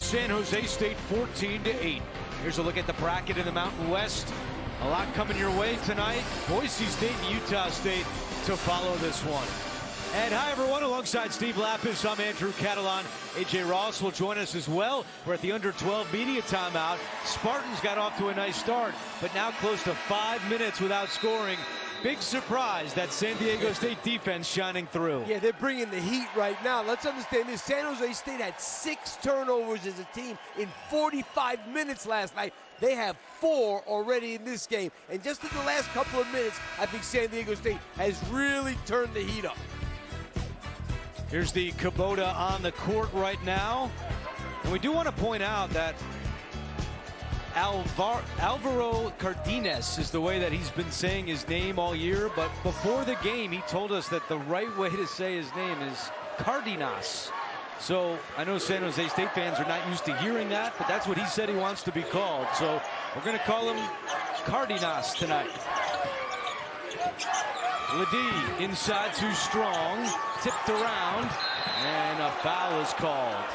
San Jose State 14-8. Here's a look at the bracket in the Mountain West. A lot coming your way tonight. Boise State and Utah State to follow this one. And hi everyone, alongside Steve Lapis, I'm Andrew Catalan. AJ Ross will join us as well. We're at the under 12 media timeout. Spartans got off to a nice start, but now close to 5 minutes without scoring. Big surprise, that San Diego State defense shining through. Yeah, they're bringing the heat right now. Let's understand this. San Jose State had 6 turnovers as a team in 45 minutes last night. They have 4 already in this game. And just in the last couple of minutes, I think San Diego State has really turned the heat up. Here's the Kubota on the court right now. And we do want to point out that Alvaro Cardenas is the way that he's been saying his name all year, but before the game he told us that the right way to say his name is Cardenas. So I know San Jose State fans are not used to hearing that, but that's what he said he wants to be called. So we're going to call him Cardenas tonight. Ledee inside too strong, tipped around, and a foul is called.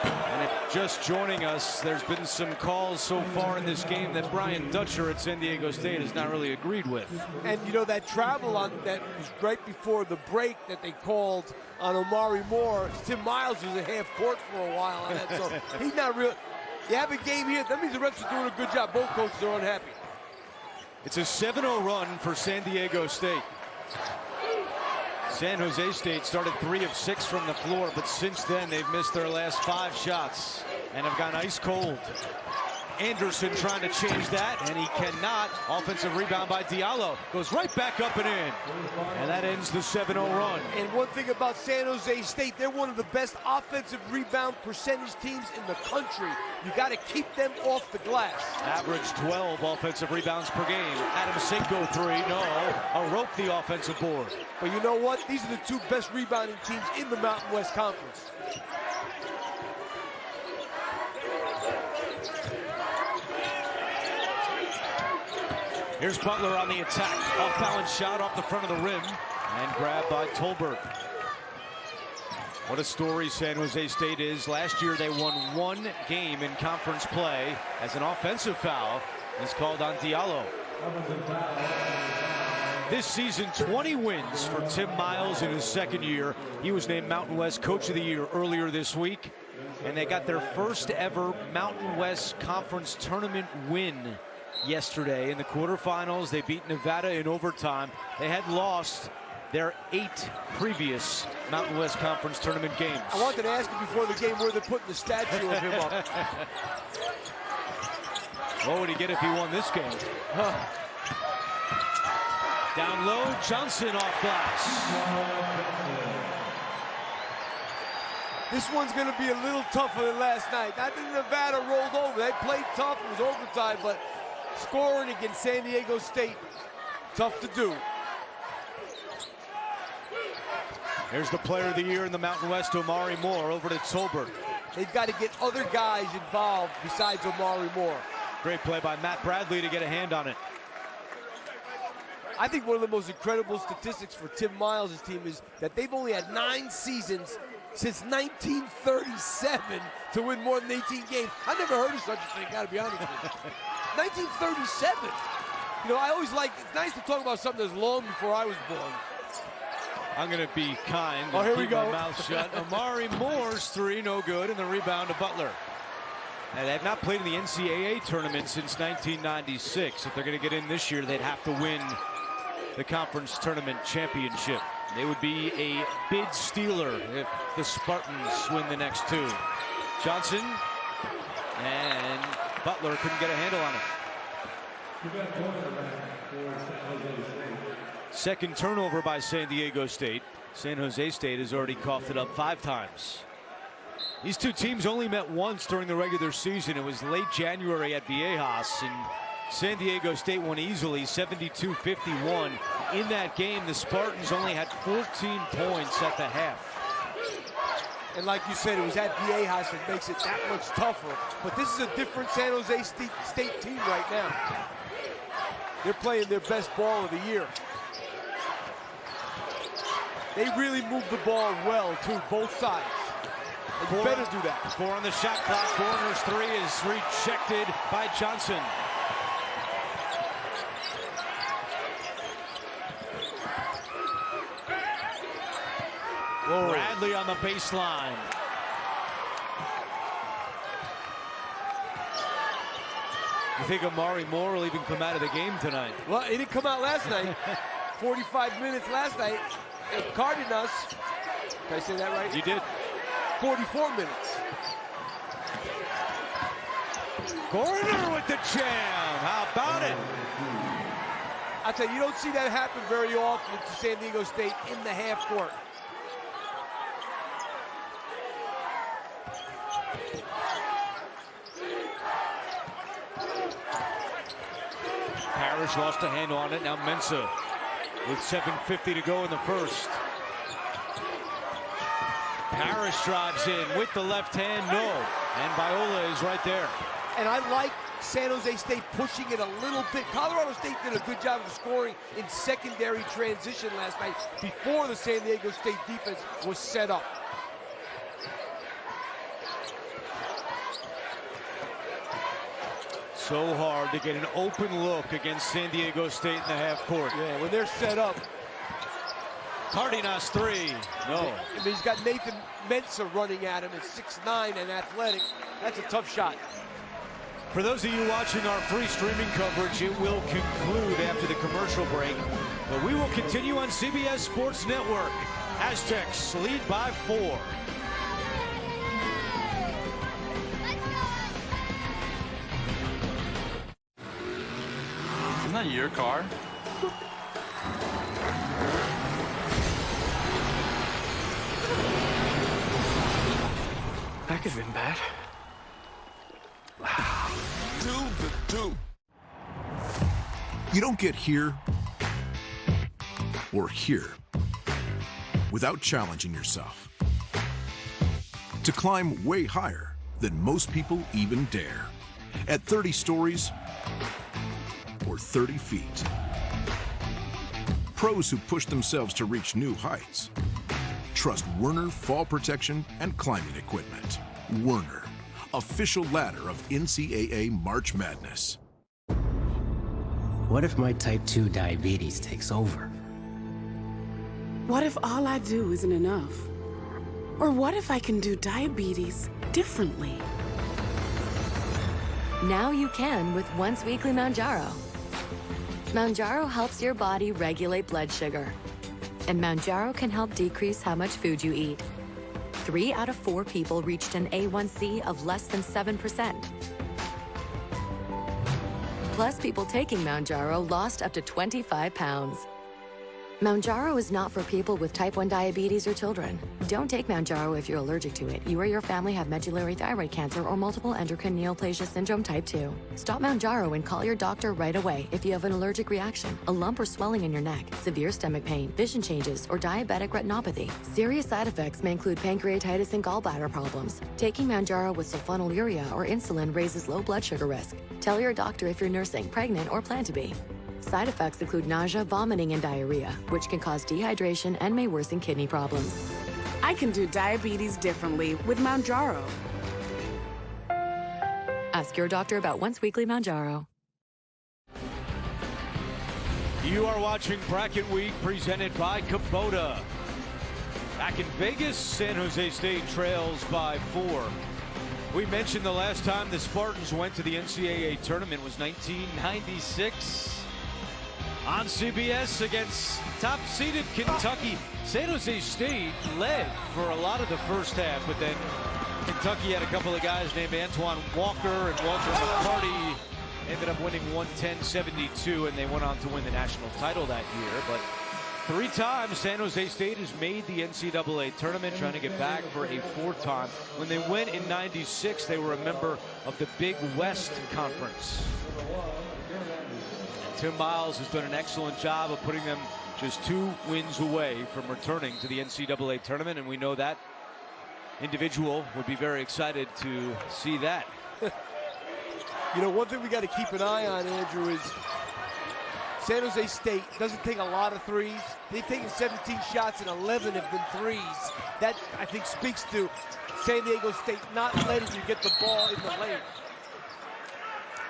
And if just joining us, there's been some calls so far in this game that Brian Dutcher at San Diego State has not really agreed with. And you know, that travel on that was right before the break that they called on Omari Moore. Tim Miles was a half court for a while on that, so he's not real. You have a game here, that means the refs are doing a good job. Both coaches are unhappy. It's a 7-0 run for San Diego State. San Jose State started 3 of 6 from the floor, but since then they've missed their last 5 shots and have gone ice cold. Anderson trying to change that, and he cannot. Offensive rebound by Diallo. Goes right back up and in. And that ends the 7-0 run. And one thing about San Jose State, they're one of the best offensive rebound percentage teams in the country. You got to keep them off the glass. Average 12 offensive rebounds per game. Adam Senko 3, no. Arope the offensive board. But you know what? These are the 2 best rebounding teams in the Mountain West Conference. Here's Butler on the attack. Off-balance shot off the front of the rim and grabbed by Tolbert. What a story San Jose State is. Last year they won 1 game in conference play as an offensive foul is called on Diallo. This season, 20 wins for Tim Miles in his 2nd year. He was named Mountain West Coach of the Year earlier this week, and they got their first ever Mountain West Conference tournament win yesterday in the quarterfinals. They beat Nevada in overtime. They had lost their 8 previous Mountain West Conference tournament games. I wanted to ask you before the game where they're putting the statue of him up. What would he get if he won this game? Down low, Johnson off glass. This one's going to be a little tougher than last night. I think Nevada rolled over. They played tough. It was overtime, but scoring against San Diego State, tough to do. Here's the player of the year in the Mountain West, Omari Moore, over to Tolbert. They've got to get other guys involved besides Omari Moore. Great play by Matt Bradley to get a hand on it. I think one of the most incredible statistics for Tim Miles' team is that they've only had 9 seasons since 1937 to win more than 18 games. I never heard of such a thing, gotta be honest with you. 1937. You know, I always like, it's nice to talk about something that's long before I was born. I'm gonna be kind. Oh, here we go. My mouth shut. Omari Moore's 3, no good, and the rebound to Butler. And they have not played in the NCAA tournament since 1996. If they're gonna get in this year, they'd have to win the conference tournament championship. They would be a bid stealer if the Spartans win the next 2. Johnson and Butler couldn't get a handle on it. Second turnover by San Diego State. San Jose State has already coughed it up 5 times. These 2 teams only met once during the regular season. It was late January at Viejas, and San Diego State won easily, 72-51. In that game, the Spartans only had 14 points at the half. And like you said, it was at Viejas that makes it that much tougher. But this is a different San Jose State team right now. They're playing their best ball of the year. They really moved the ball well, too, both sides. And you better do that. 4 on the shot clock. Warner's 3 is rejected by Johnson. Whoa. Bradley on the baseline. You think Amari Moore will even come out of the game tonight? Well, he didn't come out last night. 45 minutes last night. Cardenas. Did I say that right? You did. 44 minutes. Corner with the jam. How about it? I tell you, you don't see that happen very often to San Diego State in the half court. Parrish lost a handle on it. Now Mensah with 7:50 to go in the first. Parrish drives in with the left hand, no. And Viola is right there. And I like San Jose State pushing it a little bit. Colorado State did a good job of scoring in secondary transition last night before the San Diego State defense was set up. So hard to get an open look against San Diego State in the half court. Yeah, when they're set up. Cardenas 3, no. I mean, he's got Nathan Mensah running at him at 6'9" and athletic. That's a tough shot. For those of you watching our free streaming coverage, it will conclude after the commercial break. But we will continue on CBS Sports Network. Aztecs lead by 4. Isn't that your car? That could have been bad. You don't get here or here without challenging yourself to climb way higher than most people even dare at 30 stories or 30 feet. Pros who push themselves to reach new heights trust Werner Fall Protection and Climbing Equipment. Werner, official ladder of NCAA March Madness. What if my type 2 diabetes takes over? What if all I do isn't enough? Or what if I can do diabetes differently? Now you can with once weekly Mounjaro. Mounjaro helps your body regulate blood sugar. And Mounjaro can help decrease how much food you eat. 3 out of 4 people reached an A1C of less than 7%. Plus, people taking Mounjaro lost up to 25 pounds. Mounjaro is not for people with type 1 diabetes or children. Don't take Mounjaro if you're allergic to it. You or your family have medullary thyroid cancer or multiple endocrine neoplasia syndrome type 2. Stop Mounjaro and call your doctor right away if you have an allergic reaction, a lump or swelling in your neck, severe stomach pain, vision changes, or diabetic retinopathy. Serious side effects may include pancreatitis and gallbladder problems. Taking Mounjaro with sulfonylurea or insulin raises low blood sugar risk. Tell your doctor if you're nursing, pregnant, or plan to be. Side effects include nausea, vomiting, and diarrhea, which can cause dehydration and may worsen kidney problems. I can do diabetes differently with Mounjaro. Ask your doctor about once weekly Mounjaro. You are watching Bracket Week presented by Kubota. Back in Vegas, San Jose State trails by 4. We mentioned the last time the Spartans went to the NCAA tournament was 1996. On CBS against top-seeded Kentucky. San Jose State led for a lot of the first half, but then Kentucky had a couple of guys named Antoine Walker and Walter McCarty. Ended up winning 110-72, and they went on to win the national title that year. But 3 times San Jose State has made the NCAA tournament, trying to get back for a 4th time. When they went in 96, they were a member of the Big West Conference. Tim Miles has done an excellent job of putting them just 2 wins away from returning to the NCAA tournament, and we know that individual would be very excited to see that. You know, one thing we got to keep an eye on, Andrew, is San Jose State doesn't take a lot of threes. They've taken 17 shots and 11 have been threes. That, I think, speaks to San Diego State not letting you get the ball in the lane.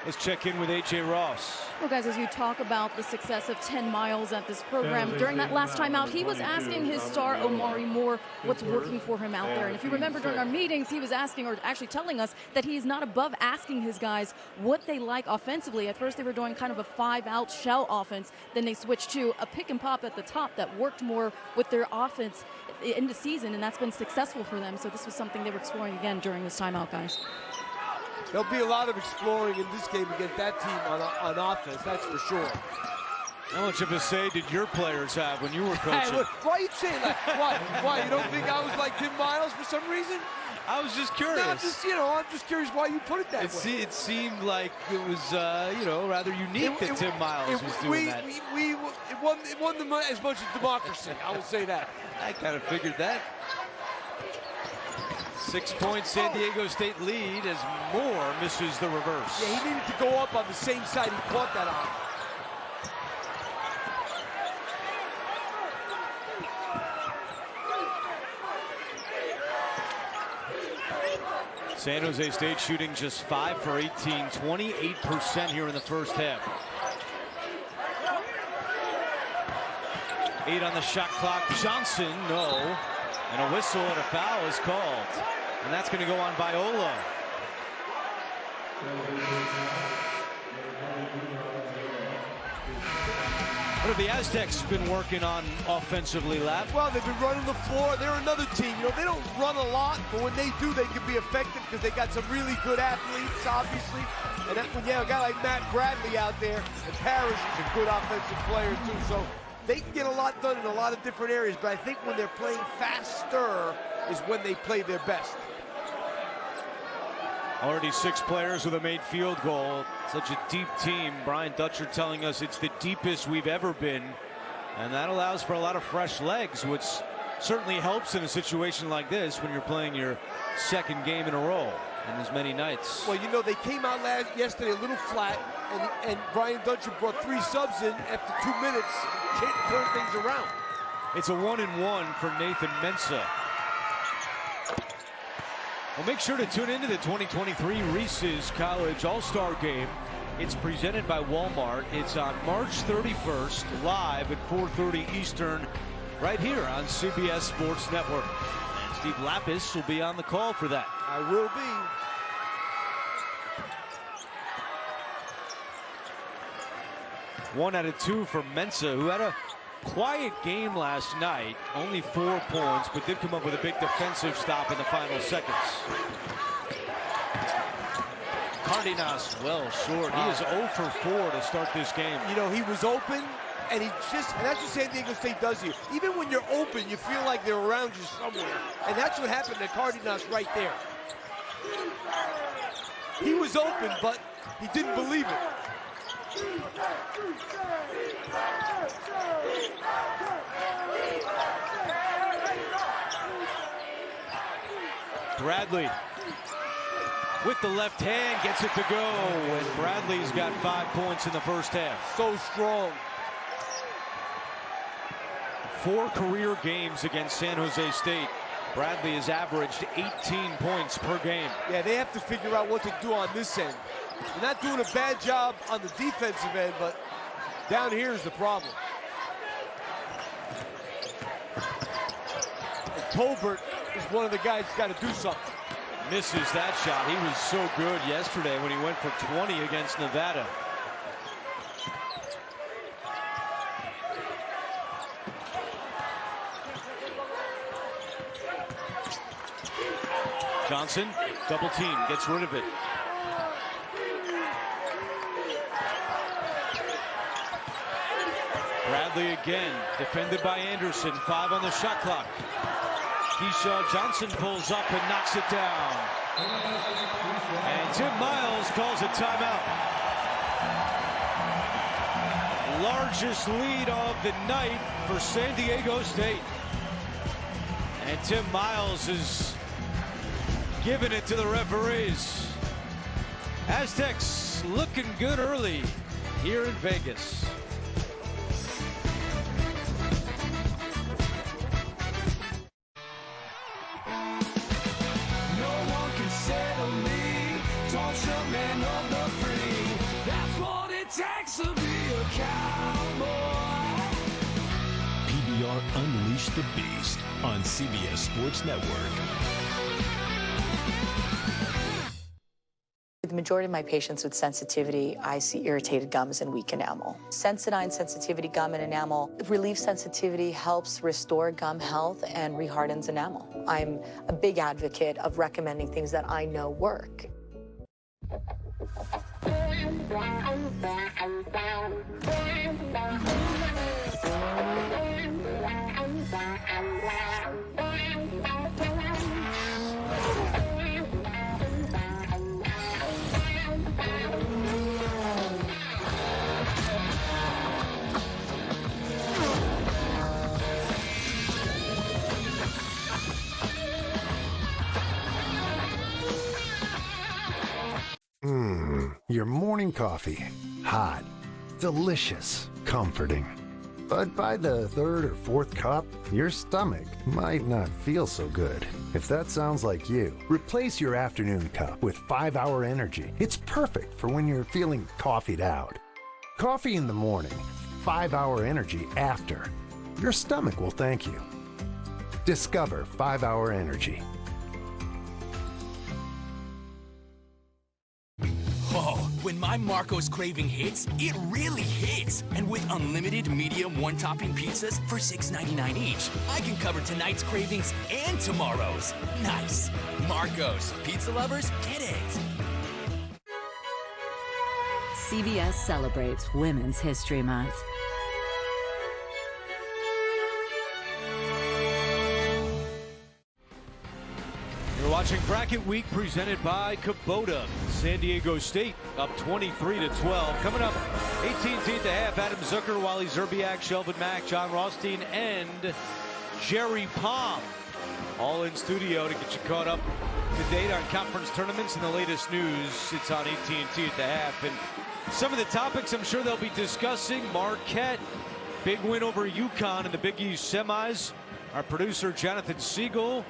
Let's check in with A.J. Ross. Well, guys, as you talk about the success of 10 miles at this program, during that last time out, he was asking his star, Omari Moore, what's working for him out there. And if you remember during our meetings, he was asking, or actually telling us, that he's not above asking his guys what they like offensively. At first, they were doing kind of a 5-out shell offense. Then they switched to a pick and pop at the top that worked more with their offense in the season, and that's been successful for them. So this was something they were exploring again during this timeout, guys. There'll be a lot of exploring in this game against that team on offense, that's for sure. How much of a say did your players have when you were coaching? Hey, look, why are you saying that? Why? You don't think I was like Tim Miles for some reason? I was just curious. No, I'm just curious why you put it that way. It seemed like it was, rather unique that Tim Miles was doing that. It won as much as democracy, I will say that. I kind of figured that. 6-point San Diego State lead as Moore misses the reverse. Yeah, he needed to go up on the same side he caught that on. San Jose State shooting just 5 for 18, 28% here in the first half. 8 on the shot clock. Johnson, no. And a whistle and a foul is called. And that's going to go on Viola. What have the Aztecs been working on offensively, Lab? Well, they've been running the floor. They're another team. You know, they don't run a lot, but when they do, they can be effective because they got some really good athletes, obviously. And that, when you have a guy like Matt Bradley out there, and Parrish is a good offensive player, too. So they can get a lot done in a lot of different areas, but I think when they're playing faster is when they play their best. Already 6 players with a made field goal. Such a deep team. Brian Dutcher telling us it's the deepest we've ever been. And that allows for a lot of fresh legs, which certainly helps in a situation like this when you're playing your second game in a row in as many nights. Well, you know, they came out yesterday a little flat, and Brian Dutcher brought 3 subs in after 2 minutes, turned things around. It's a 1-and-1 for Nathan Mensah. Well, make sure to tune into the 2023 Reese's College All-Star Game. It's presented by Walmart. It's on March 31st, live at 4:30 Eastern, right here on CBS Sports Network. And Steve Lapis will be on the call for that. I will be. One out of 2 for Mensah, who had a quiet game last night, only 4 points, but did come up with a big defensive stop in the final seconds. Cardenas well short. He is 0 for 4 to start this game. You know, he was open, and that's what San Diego State does here. Even when you're open, you feel like they're around you somewhere. And that's what happened to Cardenas right there. He was open, but he didn't believe it. Bradley with the left hand gets it to go, and Bradley's got 5 points in the first half. So strong. 4 career games against San Jose State. Bradley has averaged 18 points per game. Yeah, they have to figure out what to do on this end. They're not doing a bad job on the defensive end, but down here is the problem. And Tolbert is one of the guys who's got to do something. Misses that shot. He was so good yesterday when he went for 20 against Nevada. Johnson, double team, gets rid of it. Bradley again, defended by Anderson, 5 on the shot clock. Keyshawn Johnson pulls up and knocks it down. And Tim Miles calls a timeout. Largest lead of the night for San Diego State. And Tim Miles is giving it to the referees. Aztecs looking good early here in Vegas. torture of the free. That's what it takes to be a cowboy. PBR Unleash the Beast on CBS Sports Network. The majority of my patients with sensitivity, I see irritated gums and weak enamel. Sensodyne sensitivity gum and enamel relieves sensitivity, helps restore gum health, and rehardens enamel. I'm a big advocate of recommending things that I know work. Your morning coffee. Hot, delicious, comforting. But by the third or fourth cup, your stomach might not feel so good. If that sounds like you, replace your afternoon cup with 5-Hour Energy. It's perfect for when you're feeling coffeeed out. Coffee in the morning, 5-Hour Energy after. Your stomach will thank you. Discover 5-Hour Energy. Oh, when my Marco's craving hits, it really hits. And with unlimited medium one-topping pizzas for $6.99 each, I can cover tonight's cravings and tomorrow's. Nice. Marco's. Pizza lovers, get it. CBS celebrates Women's History Month. You're watching Bracket Week presented by Kubota. San Diego State up 23-12. Coming up, 18th at the half, Adam Zucker, Wally Zerbiak, Shelvin Mack, John Rothstein, and Jerry Palm. All in studio to get you caught up to date on conference tournaments and the latest news. It's on AT&T at the half. And some of the topics I'm sure they'll be discussing. Marquette, big win over UConn in the Big East semis. Our producer, Jonathan Siegel,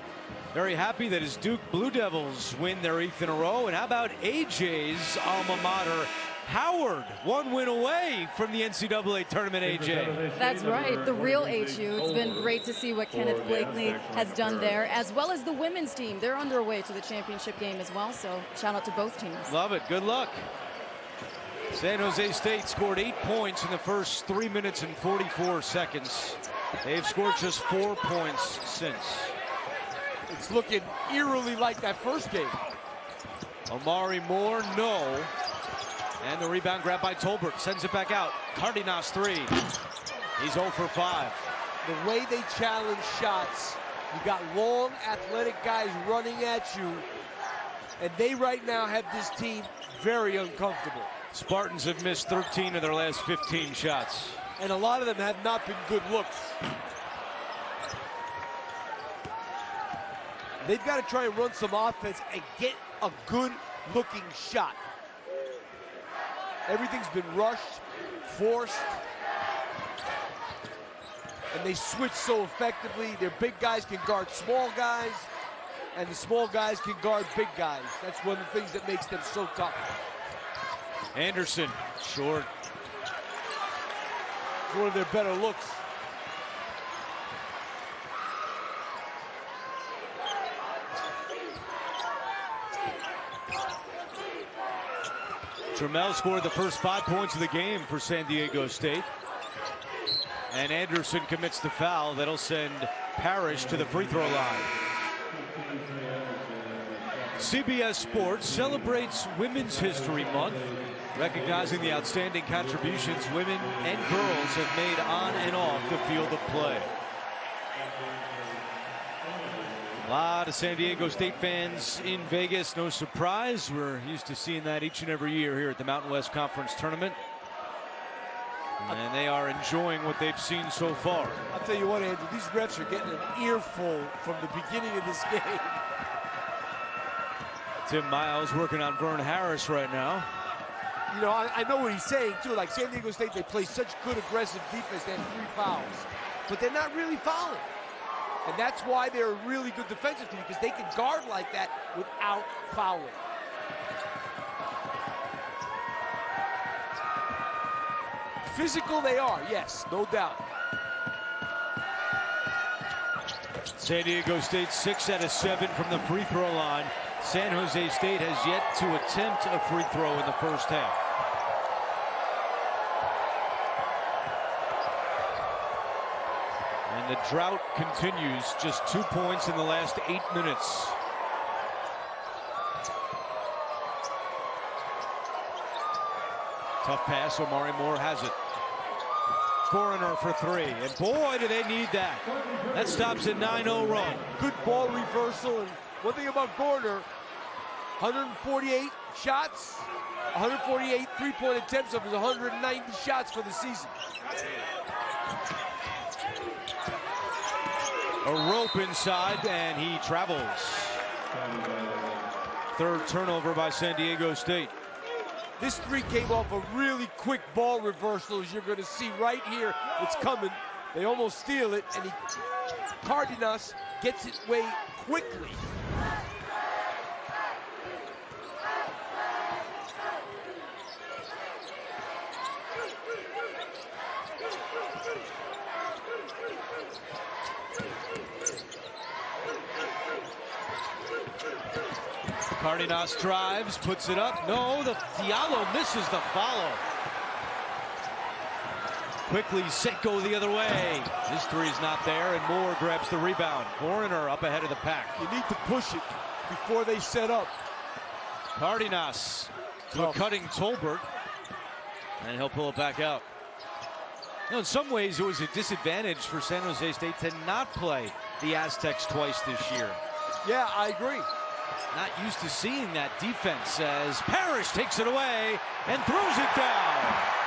very happy that his Duke Blue Devils win their 8th in a row. And how about AJ's alma mater, Howard, 1 win away from the NCAA tournament, AJ. That's right, the real HU. It's been great to see what Kenneth Blakely has done there, as well as the women's team. They're on their way to the championship game as well, so shout out to both teams. Love it, good luck. San Jose State scored 8 points in the first 3 minutes and 44 seconds. They've scored just 4 points since. It's looking eerily like that first game. Omari Moore, no. And the rebound grabbed by Tolbert. Sends it back out. Cardenas 3. He's 0 for 5. The way they challenge shots, you got long, athletic guys running at you, and they right now have this team very uncomfortable. Spartans have missed 13 of their last 15 shots. And a lot of them have not been good looks. They've got to try and run some offense and get a good-looking shot. Everything's been rushed, forced, and they switch so effectively. Their big guys can guard small guys, and the small guys can guard big guys. That's one of the things that makes them so tough. Anderson, short. It's one of their better looks. Trammell scored the first 5 points of the game for San Diego State. And Anderson commits the foul. That'll send Parrish to the free throw line. CBS Sports celebrates Women's History Month, recognizing the outstanding contributions women and girls have made on and off the field of play. A lot of San Diego State fans in Vegas, no surprise. We're used to seeing that each and every year here at the Mountain West Conference Tournament. And they are enjoying what they've seen so far. I'll tell you what, Andrew, these refs are getting an earful from the beginning of this game. Tim Miles working on Vern Harris right now. You know, I know what he's saying, too. Like San Diego State, they play such good aggressive defense. They have 3 fouls. But they're not really fouling. And that's why they're a really good defensive team, because they can guard like that without fouling. physical they are, yes, no doubt. San Diego State 6 out of 7 from the free throw line. San Jose State has yet to attempt a free throw in the first half. And the drought continues. Just 2 points in the last 8 minutes. Tough pass. Omari Moore has it. Coroner for 3. And boy, do they need that. That stops a 9-0 run. Good ball reversal. And one thing about Coroner, 148 shots, 148 three-point attempts of his 190 shots for the season. A rope inside, and he travels. Third turnover by San Diego State. This three came off a really quick ball reversal, as you're going to see right here. It's coming. They almost steal it, and Cardenas gets it way quickly. Cardenas drives, puts it up. No, Diallo misses the follow. Quickly, Seiko the other way. His three's not there, and Moore grabs the rebound. Coroner up ahead of the pack. You need to push it before they set up. Cardenas to a cutting Tolbert, and he'll pull it back out. You know, in some ways, it was a disadvantage for San Jose State to not play the Aztecs twice this year. Yeah, I agree. Not used to seeing that defense as Parrish takes it away and throws it down.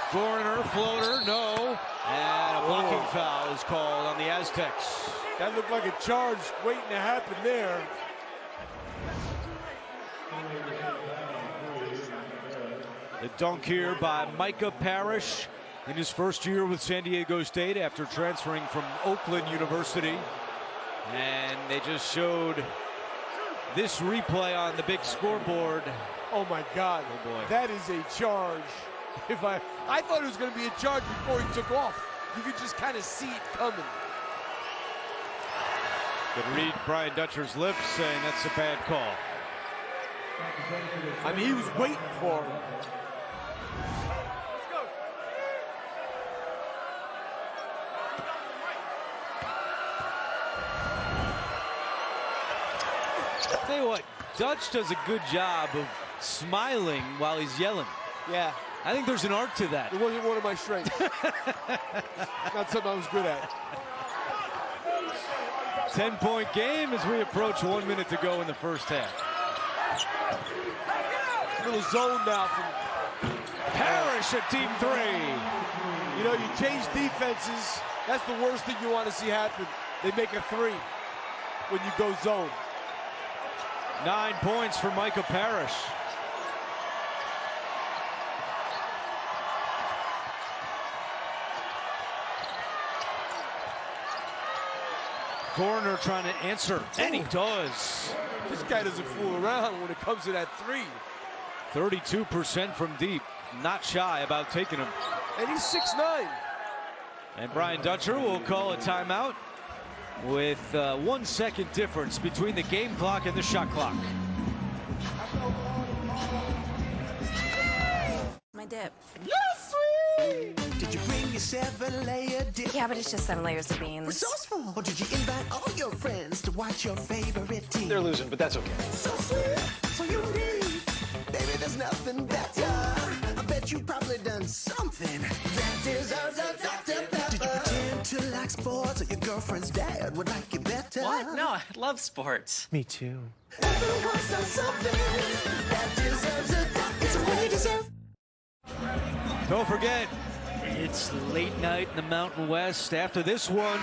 Corner, floater, no. And a blocking foul is called on the Aztecs. That looked like a charge waiting to happen there. The dunk here by Micah Parrish in his first year with San Diego State after transferring from Oakland University. And they just showed this replay on the big scoreboard. Oh my God, oh boy. That is a charge. I thought it was going to be a charge before he took off. You could just kind of see it coming. Could read Brian Dutcher's lips saying that's a bad call. I mean, he was waiting for him. Tell you what, Dutch does a good job of smiling while he's yelling. Yeah. I think there's an art to that. It wasn't one of my strengths. Not something I was good at. 10-point game as we approach 1 minute to go in the first half. Little zone now from Parrish at team 3. You know, you change defenses. That's the worst thing you want to see happen. They make a three when you go zone. 9 points for Micah Parrish. Corner trying to answer, and he does. This guy doesn't fool around when it comes to that three. 32% from deep. Not shy about taking him. And he's 6'9". And Brian Dutcher will call a timeout with 1 second difference between the game clock and the shot clock. My dip. Yes, sweet! Did you bring your 7-layer dip? Yeah, but it's just 7 layers of beans. Resourceful. Or did you invite all your friends to watch your favorite team? They're losing, but that's okay. So sweet, so unique. Baby, there's nothing better. I bet you probably done something that deserves a Dr. Pepper. Did you pretend to like sports, or your girlfriend's dad would like you better? What? No, I love sports. Me too. Everyone's done something that deserves a Dr. It's what you deserve. Don't forget, it's late night in the Mountain West. After this one,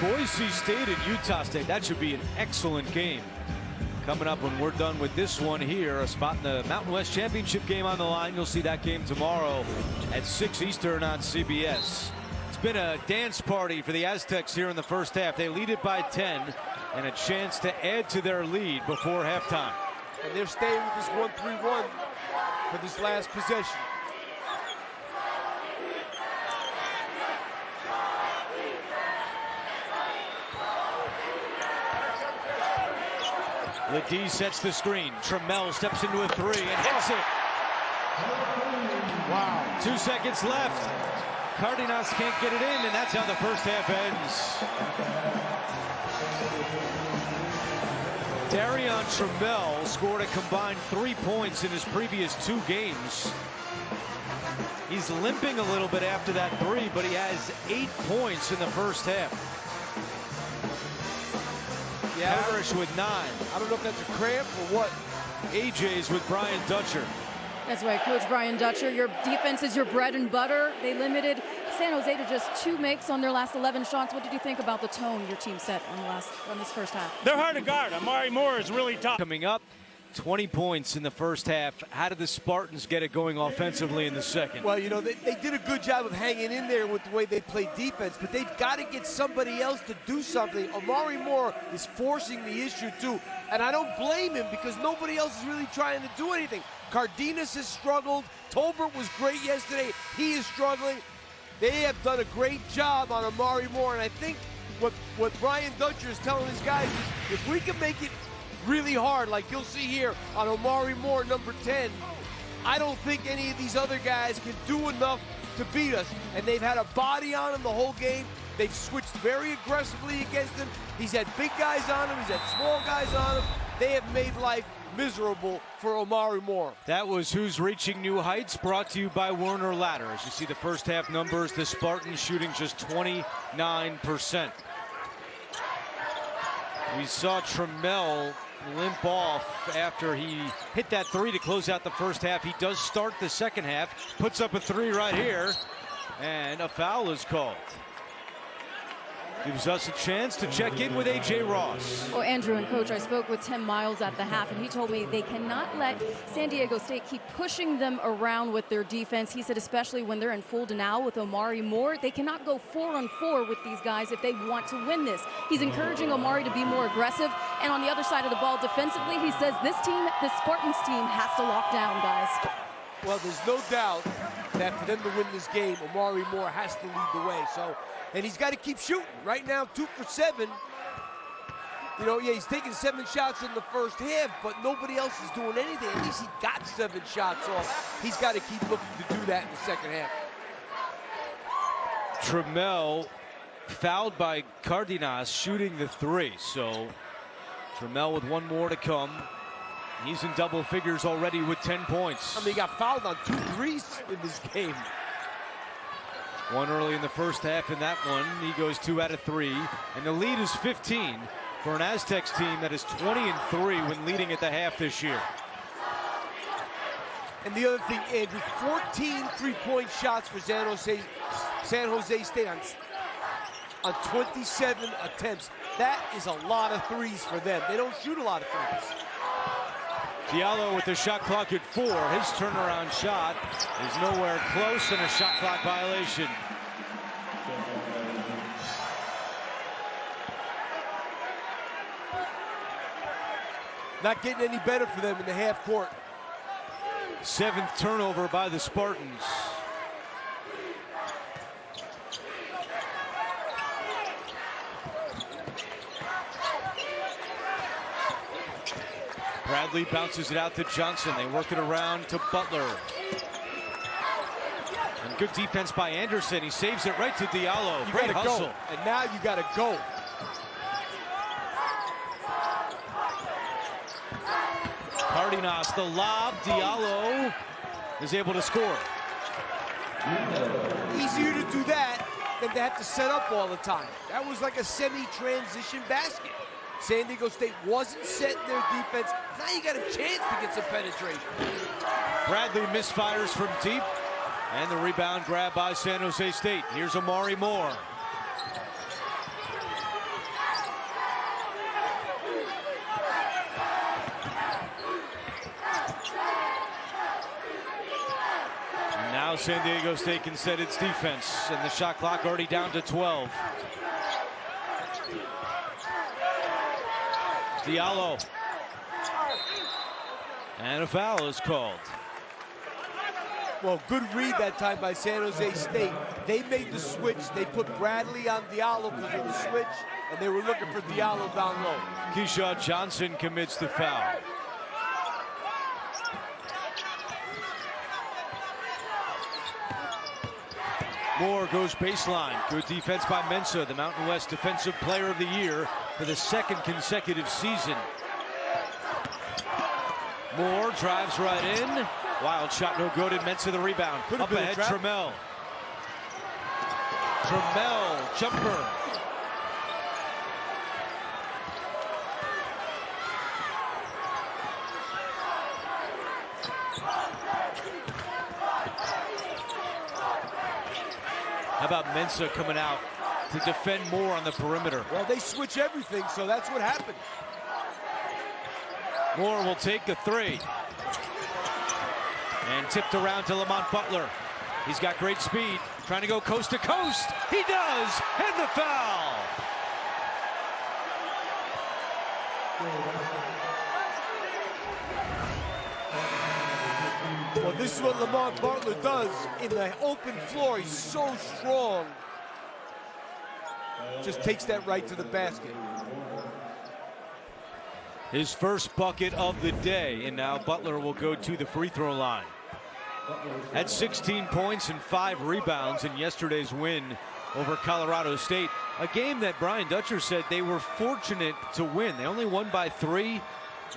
Boise State and Utah State. That should be an excellent game. Coming up when we're done with this one here, a spot in the Mountain West Championship game on the line. You'll see that game tomorrow at 6 Eastern on CBS. been a dance party for the Aztecs here in the first half. They lead it by 10 and a chance to add to their lead before halftime. And they're staying with this 1-3-1 for this last possession. Ledee sets the screen. Trammell steps into a three and hits it. Wow. 2 seconds left. Cardenas can't get it in, and that's how the first half ends. Darion Trammell scored a combined 3 points in his previous 2 games. He's limping a little bit after that three, but he has 8 points in the first half. Yeah, Parrish with 9. I don't know if that's a cramp or what. AJ's with Brian Dutcher. That's right, Coach Brian Dutcher. Your defense is your bread and butter. They limited San Jose to just 2 makes on their last 11 shots. What did you think about the tone your team set on this first half? They're hard to guard. Amari Moore is really tough. Coming up, 20 points in the first half. How did the Spartans get it going offensively in the second? Well, you know, they did a good job of hanging in there with the way they played defense, but they've got to get somebody else to do something. Amari Moore is forcing the issue, too, and I don't blame him because nobody else is really trying to do anything. Cardenas has struggled. Tolbert was great yesterday. He is struggling. They have done a great job on Amari Moore, and I think what Brian Dutcher is telling his guys is if we can make it really hard, like you'll see here on Amari Moore, number 10, I don't think any of these other guys can do enough to beat us. And they've had a body on him the whole game. They've switched very aggressively against him. He's had big guys on him. He's had small guys on him. They have made life miserable for Amari Moore. That was Who's Reaching New Heights, brought to you by Werner Ladder. As you see the first half numbers, the Spartans shooting just 29%. We saw Trammell limp off after he hit that three to close out the first half. He does start the second half, puts up a three right here, and a foul is called. Gives us a chance to check in with A.J. Ross. Oh, Andrew and Coach, I spoke with Tim Miles at the half, and he told me they cannot let San Diego State keep pushing them around with their defense. He said especially when they're in full denial with Amari Moore, they cannot go 4-on-4 with these guys if they want to win this. He's encouraging Amari to be more aggressive, and on the other side of the ball defensively, he says this team, the Spartans team, has to lock down, guys. Well, there's no doubt that for them to win this game, Amari Moore has to lead the way. And he's got to keep shooting. Right now, 2 for 7. You know, yeah, he's taking 7 shots in the first half, but nobody else is doing anything. At least he got 7 shots off. He's got to keep looking to do that in the second half. Trammell fouled by Cardenas shooting the three. So Trammell with 1 more to come. He's in double figures already with 10 points. I mean, he got fouled on 2 threes in this game. 1 early in the first half in that one. He goes 2 out of 3. And the lead is 15 for an Aztecs team that is 20-3 when leading at the half this year. And the other thing, Andrew, 14 three-point shots for San Jose State on 27 attempts. That is a lot of threes for them. They don't shoot a lot of threes. Diallo with the shot clock at 4. His turnaround shot is nowhere close, and a shot clock violation. Not getting any better for them in the half court. 7th turnover by the Spartans. Bradley bounces it out to Johnson. They work it around to Butler. And good defense by Anderson. He saves it right to Diallo. You Great gotta hustle. go. And now you got to go. Cardenas, the lob. Diallo is able to score. Easier to do that than to have to set up all the time. That was like a semi-transition basket. San Diego State wasn't setting their defense. Now you got a chance to get some penetration. Bradley misfires from deep. And the rebound grab by San Jose State. Here's Amari Moore. And now San Diego State can set its defense, and the shot clock already down to 12. Diallo. And a foul is called. Well, good read that time by San Jose State. They made the switch. They put Bradley on Diallo because of the switch, and they were looking for Diallo down low. Keyshawn Johnson commits the foul. Moore goes baseline. Good defense by Mensah, the Mountain West Defensive Player of the Year for the second consecutive season. Moore drives right in. Wild shot, no good, and Mensah the rebound. Up ahead, Trammell. Trammell, jumper. How about Mensah coming out to defend Moore on the perimeter? Well, they switch everything, so that's what happened. Moore will take the three. And tipped around to Lamont Butler. He's got great speed, trying to go coast to coast. He does, and the foul. Well, this is what Lamont Butler does in the open floor. He's so strong. Just takes that right to the basket. His first bucket of the day, and now Butler will go to the free throw line. Had 16 points and 5 rebounds in yesterday's win over Colorado State. A game that Brian Dutcher said they were fortunate to win. They only won by 3.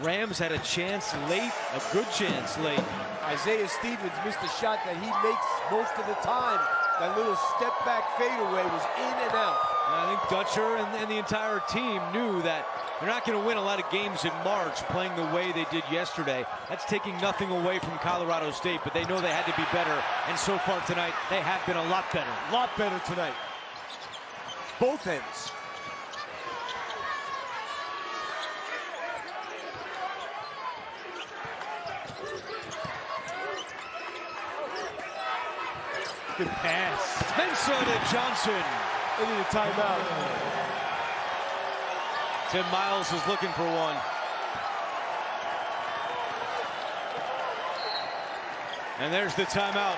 Rams had a chance late, a good chance late. Isaiah Stevens missed a shot that he makes most of the time. That little step back fadeaway was in and out. I think Dutcher and the entire team knew that they're not going to win a lot of games in March playing the way they did yesterday. That's taking nothing away from Colorado State, but they know they had to be better. And so far tonight, they have been a lot better. A lot better tonight. Both ends. Good pass. Mensah to Johnson. They need a timeout. Tim Miles is looking for one. And there's the timeout.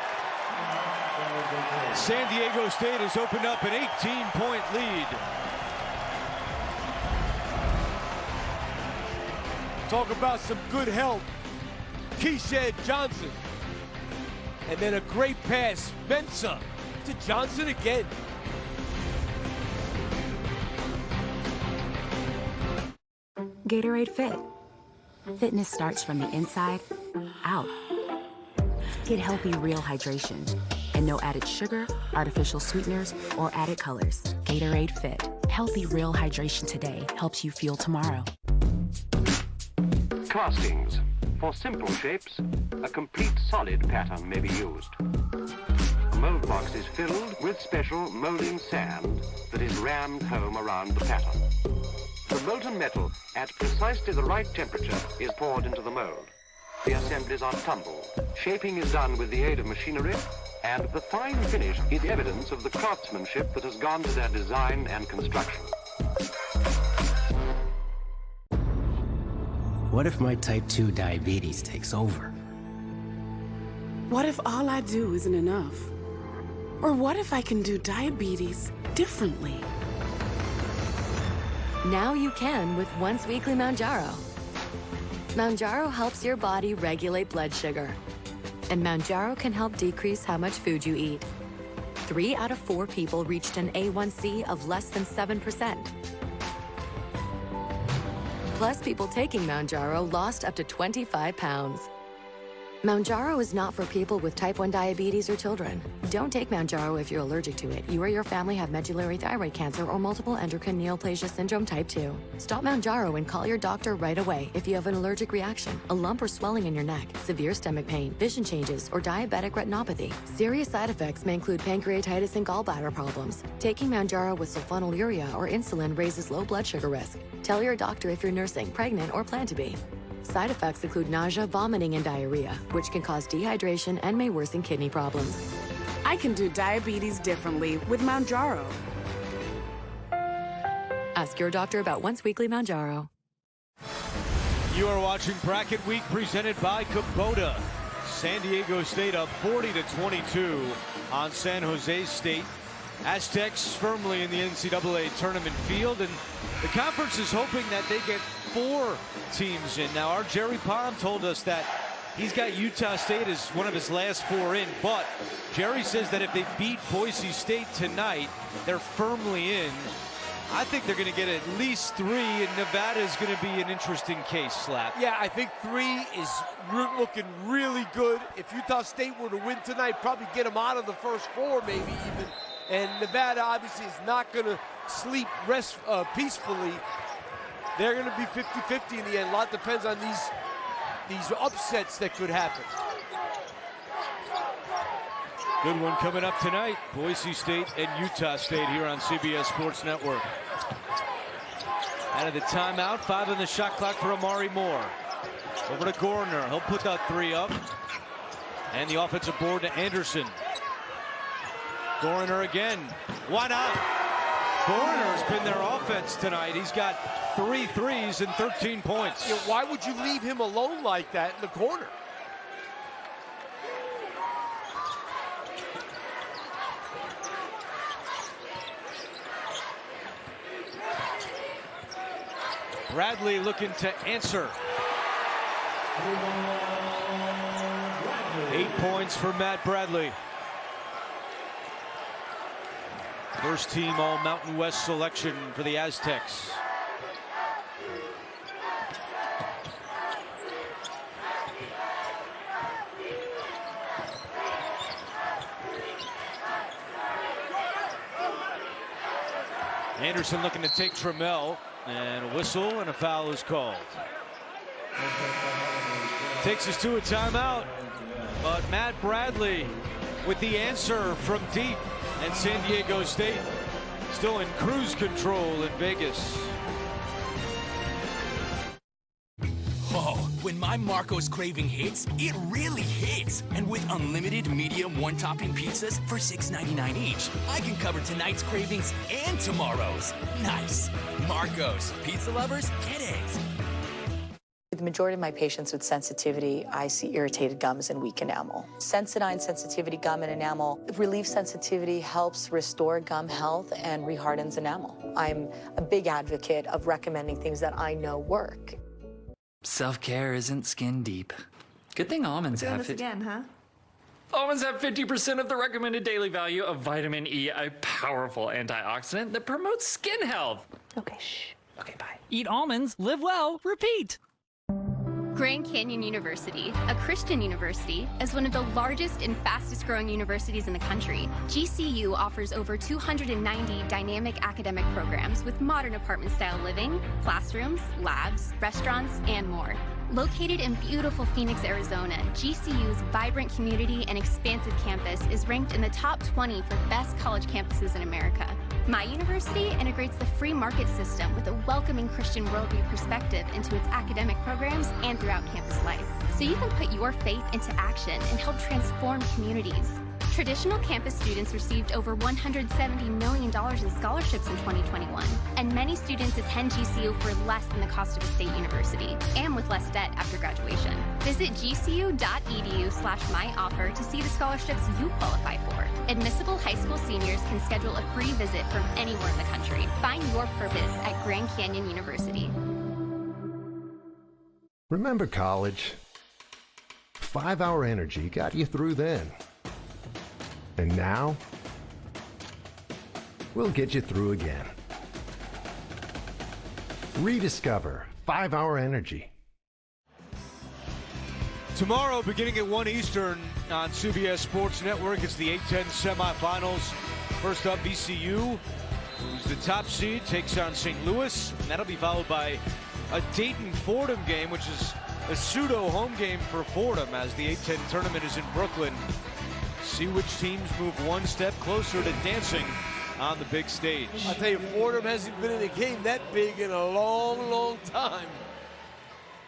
San Diego State has opened up an 18-point lead. Talk about some good help. Keyshawn Johnson. And then a great pass, Mensah to Johnson again. Gatorade Fit. Fitness starts from the inside out. Get healthy, real hydration. And no added sugar, artificial sweeteners, or added colors. Gatorade Fit. Healthy, real hydration today helps you fuel tomorrow. Castings. For simple shapes, a complete solid pattern may be used. A mold box is filled with special molding sand that is rammed home around the pattern. The molten metal, at precisely the right temperature, is poured into the mold. The assemblies are tumbled. Shaping is done with the aid of machinery, and the fine finish is evidence of the craftsmanship that has gone to their design and construction. What if my type 2 diabetes takes over? What if all I do isn't enough? Or what if I can do diabetes differently? Now you can with once weekly Mounjaro. Mounjaro helps your body regulate blood sugar. And Mounjaro can help decrease how much food you eat. 3 out of 4 people reached an A1C of less than 7%. Plus, people taking Mounjaro lost up to 25 pounds. Mounjaro is not for people with type 1 diabetes or children. Don't take Mounjaro if you're allergic to it. You or your family have medullary thyroid cancer or multiple endocrine neoplasia syndrome type 2. Stop Mounjaro and call your doctor right away if you have an allergic reaction, a lump or swelling in your neck, severe stomach pain, vision changes, or diabetic retinopathy. Serious side effects may include pancreatitis and gallbladder problems. Taking Mounjaro with sulfonylurea or insulin raises low blood sugar risk. Tell your doctor if you're nursing, pregnant, or plan to be. Side effects include nausea, vomiting, and diarrhea, which can cause dehydration and may worsen kidney problems. I can do diabetes differently with Mounjaro. Ask your doctor about once-weekly Mounjaro. You are watching Bracket Week presented by Kubota. San Diego State up 40-22 on San Jose State. Aztecs firmly in the NCAA tournament field, and the conference is hoping that they get 4 teams in. Now, our Jerry Palm told us that he's got Utah State as one of his last 4 in, but Jerry says that if they beat Boise State tonight, they're firmly in. I think they're going to get at least 3, and Nevada is going to be an interesting case, Slap. Yeah, I think 3 is looking really good. If Utah State were to win tonight, probably get them out of the first 4, maybe even. And Nevada obviously is not going to rest peacefully. They're going to be 50-50 in the end. A lot depends on these upsets that could happen. Good one coming up tonight. Boise State and Utah State here on CBS Sports Network. Out of the timeout, 5 on the shot clock for Amari Moore. Over to Gorner. He'll put that 3 up. And the offensive board to Anderson. Gorner again. Why not? Gorner's been their offense tonight. He's got 3 threes and 13 points. You know, why would you leave him alone like that in the corner? Bradley looking to answer. 8 points for Matt Bradley. First team All Mountain West selection for the Aztecs. Anderson looking to take Trammell, and a whistle and a foul is called. Takes us to a timeout, but Matt Bradley with the answer from deep, and San Diego State still in cruise control in Vegas. Oh, when my Marco's craving hits, it really hits. And with unlimited medium one-topping pizzas for $6.99 each, I can cover tonight's cravings and tomorrow's. Nice. Marco's. Pizza lovers, get it. The majority of my patients with sensitivity, I see irritated gums and weak enamel. Sensodyne sensitivity gum and enamel relieves sensitivity, helps restore gum health, and rehardens enamel. I'm a big advocate of recommending things that I know work. Self-care isn't skin deep. Good thing almonds Doing have this again, huh? Almonds have 50% of the recommended daily value of vitamin E, a powerful antioxidant that promotes skin health. Okay, shh. Okay, bye. Eat almonds, live well, repeat. Grand Canyon University, a Christian university, is one of the largest and fastest growing universities in the country. GCU offers over 290 dynamic academic programs with modern apartment-style living, classrooms, labs, restaurants, and more. Located in beautiful Phoenix, Arizona, GCU's vibrant community and expansive campus is ranked in the top 20 for best college campuses in America. My university integrates the free market system with a welcoming Christian worldview perspective into its academic programs and throughout campus life, so you can put your faith into action and help transform communities. Traditional campus students received over $170 million in scholarships in 2021, and many students attend GCU for less than the cost of a state university, and with less debt after graduation. Visit gcu.edu/myoffer to see the scholarships you qualify for. Admissible high school seniors can schedule a free visit from anywhere in the country. Find your purpose at Grand Canyon University. Remember college? 5-Hour Energy got you through then. And now, we'll get you through again. Rediscover 5-Hour Energy. Tomorrow, beginning at 1 Eastern on CBS Sports Network, it's the A-10 semifinals. First up, VCU, who's the top seed, takes on St. Louis. And that'll be followed by a Dayton-Fordham game, which is a pseudo-home game for Fordham as the A-10 tournament is in Brooklyn. See which teams move one step closer to dancing on the big stage. I'll tell you, Fordham hasn't been in a game that big in a long, long time.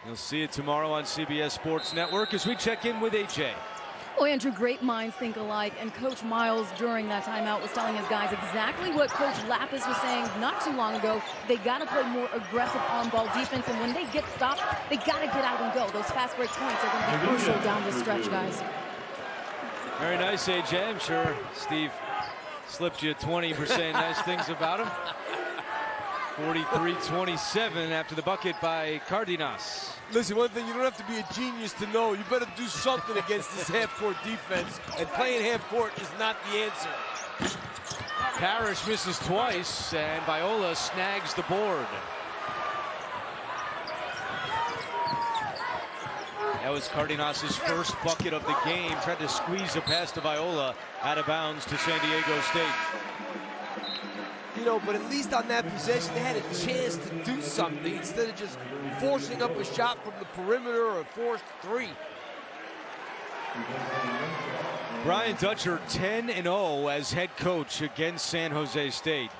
You'll see it tomorrow on CBS Sports Network as we check in with AJ. Well, Andrew, great minds think alike, and Coach Miles during that timeout was telling his guys exactly what Coach Lapis was saying not too long ago. They got to play more aggressive on-ball defense, and when they get stopped, they got to get out and go. Those fast break points are going to be crucial down the stretch, guys. Very nice, AJ. I'm sure Steve slipped you 20% nice things about him. 43-27 after the bucket by Cardenas. Listen, one thing you don't have to be a genius to know. You better do something against this half-court defense, and playing half-court is not the answer. Parrish misses twice, and Viola snags the board. That was Cardenas' first bucket of the game. Tried to squeeze a pass to Viola, out of bounds to San Diego State. You know, but at least on that possession, they had a chance to do something instead of just forcing up a shot from the perimeter or a forced three. Brian Dutcher 10-0 as head coach against San Jose State.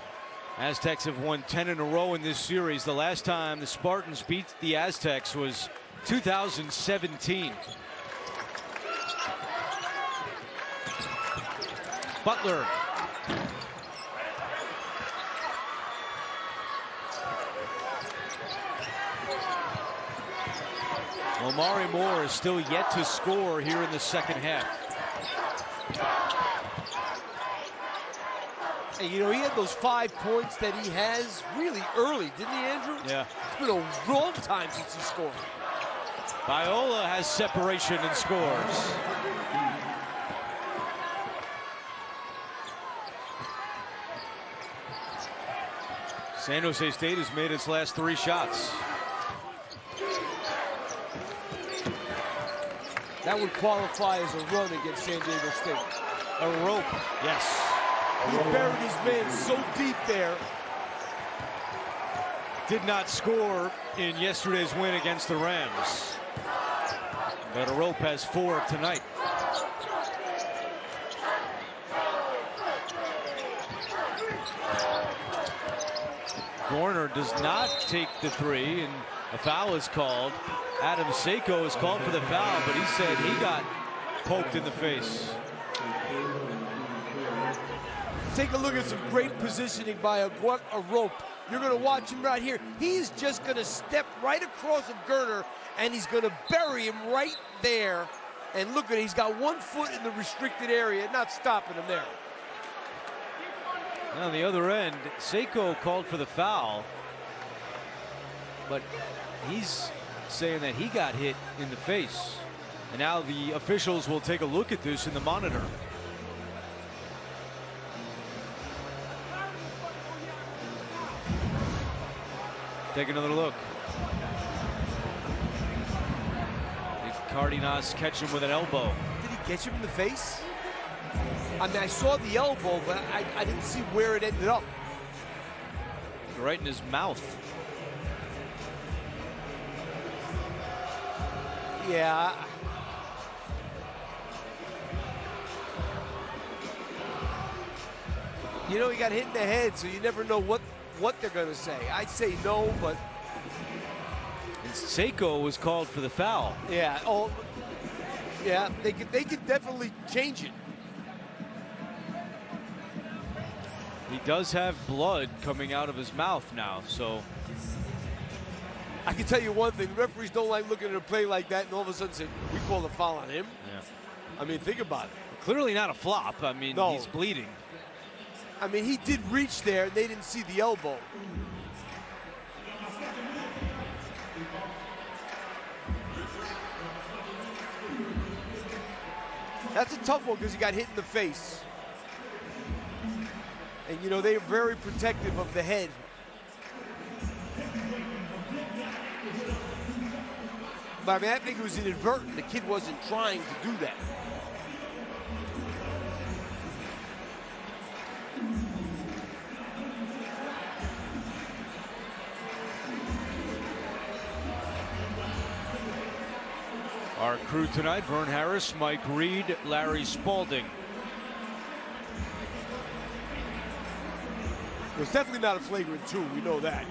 Aztecs have won 10 in a row in this series. The last time the Spartans beat the Aztecs was 2017. Butler. Omari Moore is still yet to score here in the second half. And you know, he had those 5 points that he has really early, didn't he, Andrew? Yeah. It's been a long time since he scored. Viola has separation and scores. San Jose State has made its last 3 shots. That would qualify as a run against San Diego State. A rope, yes. He buried his man so deep there. Did not score in yesterday's win against the Rams. But Arope has 4 tonight. Warner does not take the 3, and a foul is called. Adam Seiko is called for the foul, but he said he got poked in the face. Take a look at some great positioning by a rope. You're going to watch him right here. He's just going to step right across of Gerner, and he's going to bury him right there. And look at it, he's got 1 foot in the restricted area, not stopping him there. On the other end, Seiko called for the foul, but he's saying that he got hit in the face. And now the officials will take a look at this in the monitor. Take another look. Did Cardenas catch him with an elbow? Did he catch him in the face? I mean, I saw the elbow, but I didn't see where it ended up. Right in his mouth. Yeah. You know, he got hit in the head, so you never know what they're going to say. I'd say no, but... And Seiko was called for the foul. Yeah, yeah, they could definitely change it. He does have blood coming out of his mouth now, so... I can tell you one thing, the referees don't like looking at a play like that and all of a sudden say, we call a foul on him. Yeah. I mean, think about it. Clearly not a flop. I mean, no. He's bleeding. I mean, he did reach there, and they didn't see the elbow. That's a tough one because he got hit in the face. And, you know, they are very protective of the head. But, I mean, I think it was inadvertent. The kid wasn't trying to do that. Our crew tonight, Vern Harris, Mike Reed, Larry Spalding. It was definitely not a flagrant 2, we know that.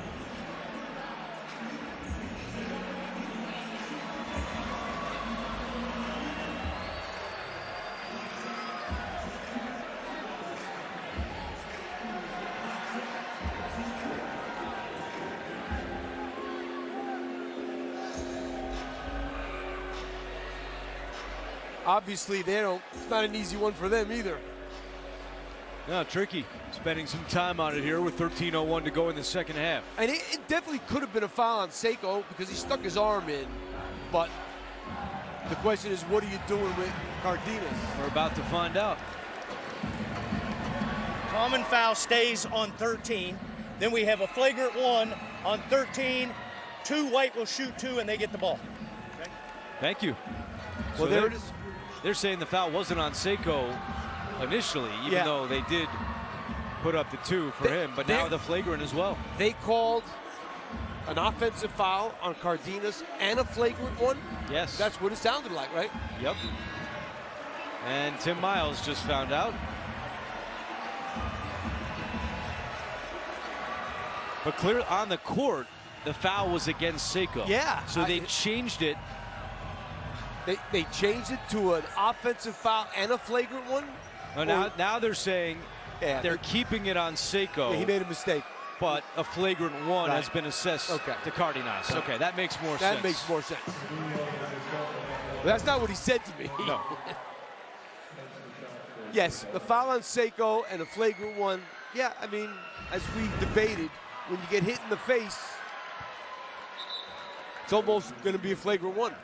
obviously it's not an easy one for them either. No, tricky. Spending some time on it here with 13:01 to go in the second half. And it definitely could have been a foul on Seiko because he stuck his arm in. But the question is, what are you doing with Cardenas? We're about to find out. Common foul stays on 13. Then we have a flagrant one on 13. 2 white will shoot 2, and they get the ball. Okay? Thank you. Well, so there it is. They're saying the foul wasn't on Seiko initially, even though they did put up the 2 for him, but now the flagrant as well. They called an offensive foul on Cardenas and a flagrant one? Yes. That's what it sounded like, right? Yep. And Tim Miles just found out. But clear on the court, the foul was against Seiko. Yeah. So they changed it. They changed it to an offensive foul and a flagrant one? Well, now they're saying they're keeping it on Seiko. Yeah, he made a mistake. But a flagrant one has been assessed to Cardenas. Okay, that makes more sense. That makes more sense. But that's not what he said to me. No. Yes, the foul on Seiko and a flagrant one. Yeah, I mean, as we debated, when you get hit in the face, it's almost going to be a flagrant one.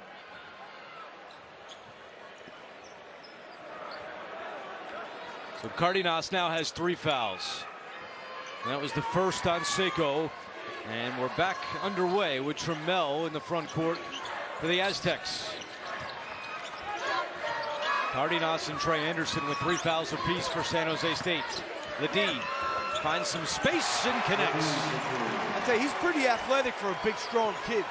So Cardenas now has 3 fouls. That was the first on Seiko. And we're back underway with Trammell in the front court for the Aztecs. Cardenas and Trey Anderson with 3 fouls apiece for San Jose State. Ledee finds some space and connects. I'd say he's pretty athletic for a big, strong kid.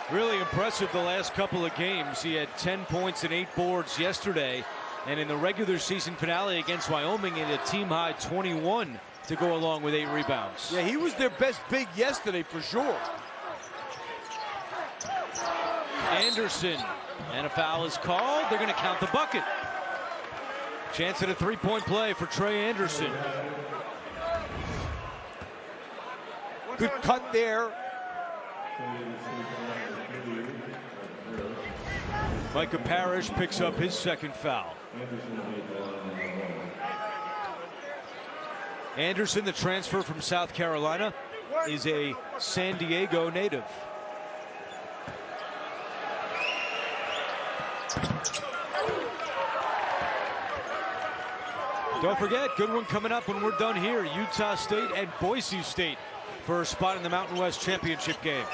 Really impressive the last couple of games. He had 10 points and 8 boards yesterday. And in the regular season finale against Wyoming, in a team-high 21 to go along with 8 rebounds. Yeah, he was their best big yesterday for sure. Anderson, and a foul is called. They're going to count the bucket. Chance at a 3-point play for Trey Anderson. Good cut there. Micah Parrish picks up his second foul. Anderson, the transfer from South Carolina, is a San Diego native. Don't forget, good one coming up when we're done here. Utah State and Boise State for a spot in the Mountain West Championship game.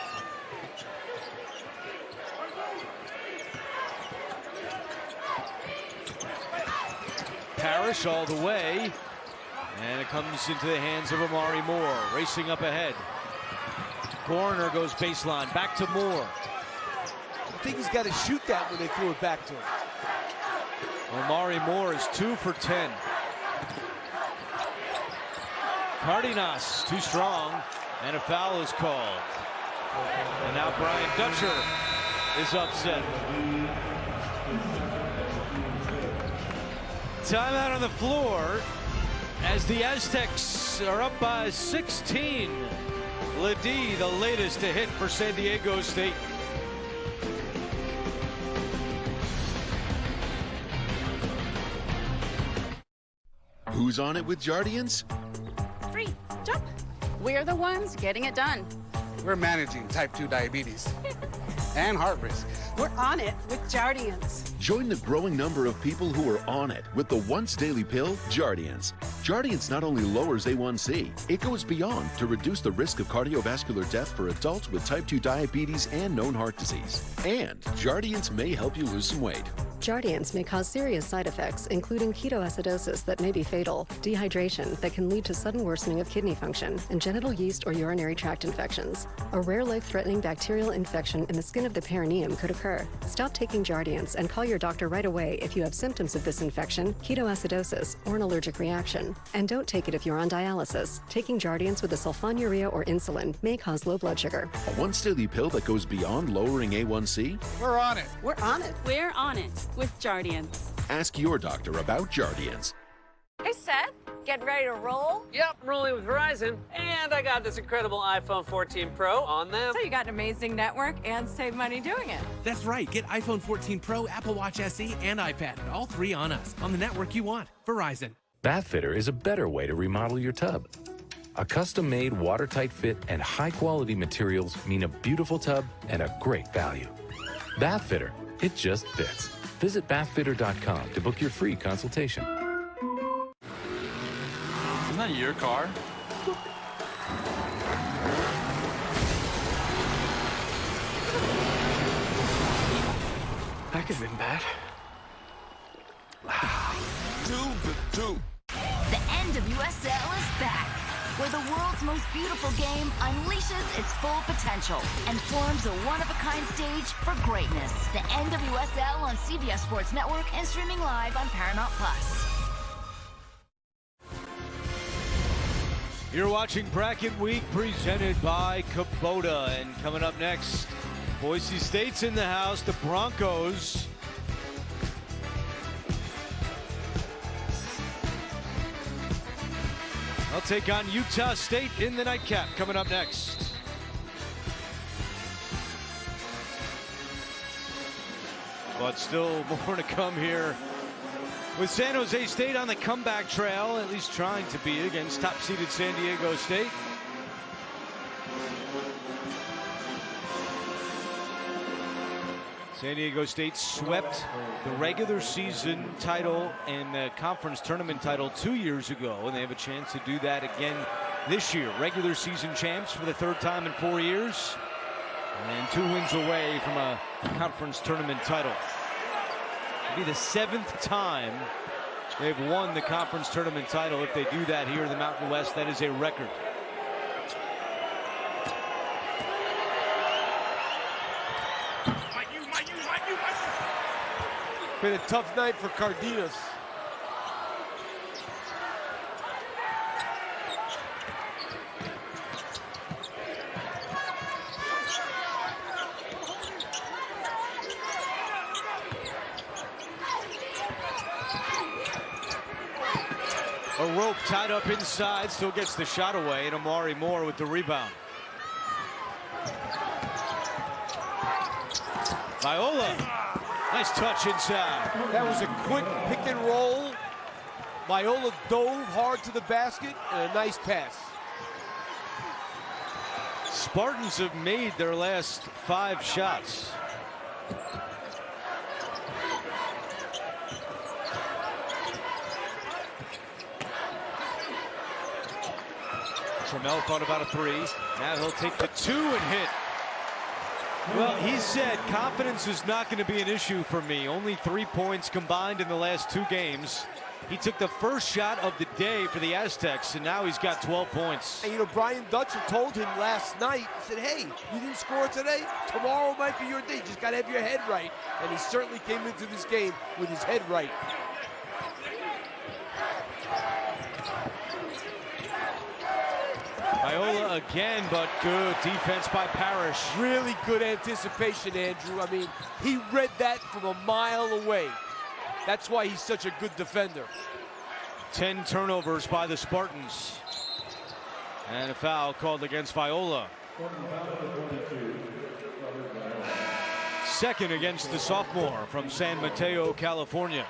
Parrish all the way, and it comes into the hands of Amari Moore, racing up ahead. Corner goes baseline, back to Moore. I think he's got to shoot that when they threw it back to him. Amari Moore is 2 for 10. Cardenas too strong, and a foul is called. And now Brian Dutcher is upset. Timeout on the floor as the Aztecs are up by 16. Ledee, the latest to hit for San Diego State. Who's on it with Jardiance? Free. Jump. We're the ones getting it done. We're managing type 2 diabetes and heart risk. We're on it with Jardiance. Join the growing number of people who are on it with the once daily pill, Jardiance. Jardiance not only lowers A1C, it goes beyond to reduce the risk of cardiovascular death for adults with type 2 diabetes and known heart disease. And Jardiance may help you lose some weight. Jardiance may cause serious side effects, including ketoacidosis that may be fatal, dehydration that can lead to sudden worsening of kidney function, and genital yeast or urinary tract infections. A rare life-threatening bacterial infection in the skin of the perineum could occur. Stop taking Jardiance and call your doctor right away if you have symptoms of this infection, ketoacidosis, or an allergic reaction. And don't take it if you're on dialysis. Taking Jardiance with a sulfonylurea or insulin may cause low blood sugar. A once daily pill that goes beyond lowering A1C? We're on it. We're on it. We're on it with Jardiance. Ask your doctor about Jardiance. Hey, Seth. Get ready to roll? Yep, rolling with Verizon. And I got this incredible iPhone 14 Pro on them. So you got an amazing network and save money doing it. That's right. Get iPhone 14 Pro, Apple Watch SE, and iPad. All three on us. On the network you want. Verizon. Bathfitter is a better way to remodel your tub. A custom-made, watertight fit and high-quality materials mean a beautiful tub and a great value. Bathfitter. It just fits. Visit bathfitter.com to book your free consultation. Isn't that your car? That could have been bad. The NWSL is back, where the world's most beautiful game unleashes its full potential and forms a one-of-a-kind stage for greatness. The NWSL on CBS Sports Network and streaming live on Paramount+. You're watching Bracket Week presented by Kubota. And coming up next, Boise State's in the house, the Broncos. They'll take on Utah State in the nightcap. Coming up next. But still more to come here with San Jose State on the comeback trail, at least trying to be, against top-seeded San Diego State. San Diego State swept the regular season title and the conference tournament title 2 years ago, and they have a chance to do that again this year. Regular season champs for the third time in 4 years, and 2 wins away from a conference tournament title. It'll be the 7th time they've won the conference tournament title. If they do that here in the Mountain West, that is a record. Been a tough night for Cardenas. A rope tied up inside, still gets the shot away, and Amari Moore with the rebound. Viola, nice touch inside. That was a quick pick and roll. Viola dove hard to the basket, and a nice pass. Spartans have made their last 5 shots. Trammell thought about a 3. Now he'll take the 2 and hit. Well, he said confidence is not going to be an issue for me. Only 3 points combined in the last 2 games. He took the first shot of the day for the Aztecs, and now he's got 12 points. And you know, Brian Dutcher told him last night, he said, hey, you didn't score today? Tomorrow might be your day. You just got to have your head right. And he certainly came into this game with his head right. Viola again, but good defense by Parrish. Really good anticipation, Andrew. I mean, he read that from a mile away. That's why he's such a good defender. 10 turnovers by the Spartans. And a foul called against Viola. Second against the sophomore from San Mateo, California.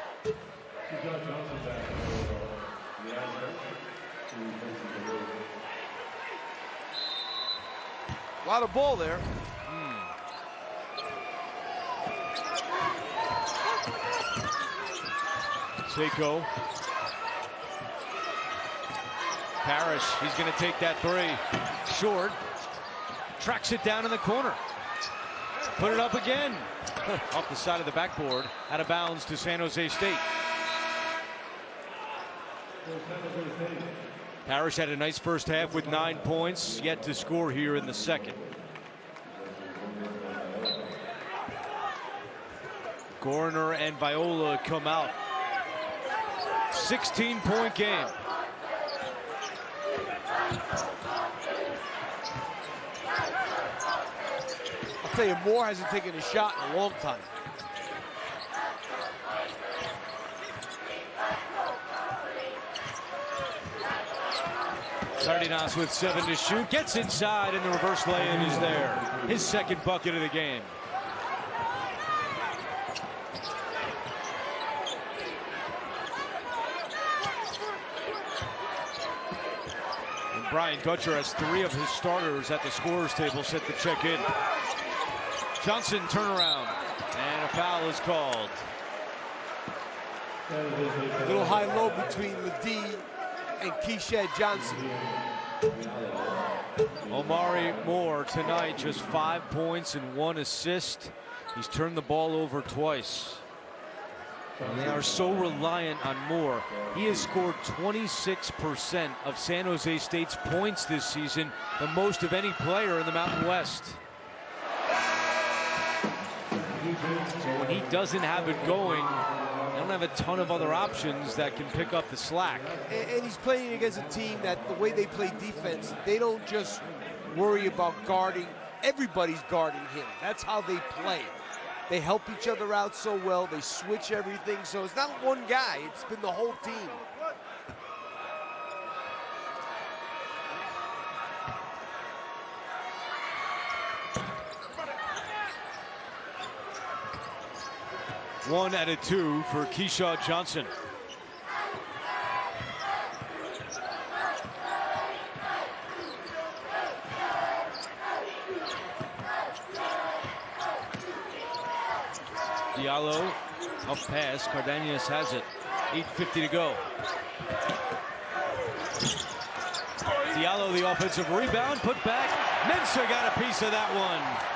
A lot of ball there. Seiko. Parrish, he's going to take that 3. Short. Tracks it down in the corner. Put it up again. Off the side of the backboard. Out of bounds to San Jose State. Parrish had a nice first half with 9 points, yet to score here in the second. Gorner and Viola come out. 16-point game. I'll tell you, Moore hasn't taken a shot in a long time. Cardenas with 7 to shoot, gets inside, and the reverse lay-in is there. His second bucket of the game. And Brian Dutcher has 3 of his starters at the scorer's table set to check in. Johnson turnaround, and a foul is called. A little high-low between Ledee and Keyshawn Johnson. Omari Moore tonight, just 5 points and 1 assist. He's turned the ball over twice. And they are so reliant on Moore. He has scored 26% of San Jose State's points this season, the most of any player in the Mountain West. So when he doesn't have it going, they don't have a ton of other options that can pick up the slack. And he's playing against a team that the way they play defense, they don't just worry about guarding. Everybody's guarding him. That's how they play. They help each other out so well. They switch everything. So it's not one guy. It's been the whole team. One out of 2 for Keyshawn Johnson. Diallo, up pass. Cardenas has it. 8:50 to go. Diallo, the offensive rebound, put back. Mensah got a piece of that one.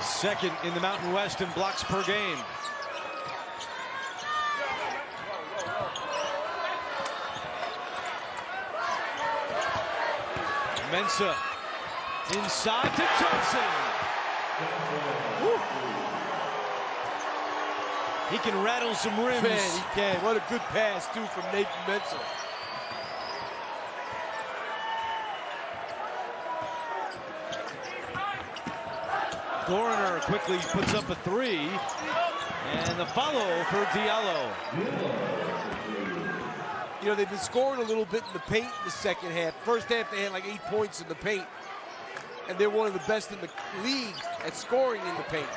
Second in the Mountain West in blocks per game. Mensah inside to Johnson. Woo. He can rattle some rims. Man, he can. What a good pass, too, from Nathan Mensah. Dorner quickly puts up a 3. And the follow for Diallo. You know, they've been scoring a little bit in the paint in the second half. First half, they had like 8 points in the paint. And they're one of the best in the league at scoring in the paint.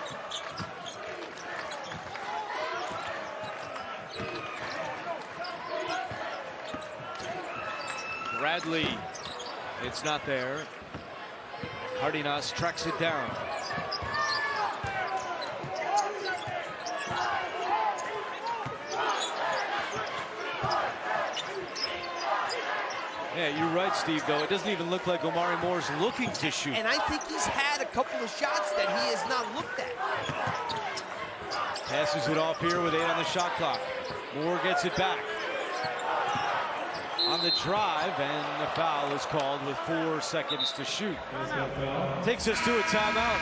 Bradley, it's not there. Cardenas tracks it down. Yeah, you're right, Steve, though. It doesn't even look like Omari Moore's looking to shoot. And I think he's had a couple of shots that he has not looked at. Passes it off here with 8 on the shot clock. Moore gets it back. On the drive, and the foul is called with 4 seconds to shoot. Takes us to a timeout.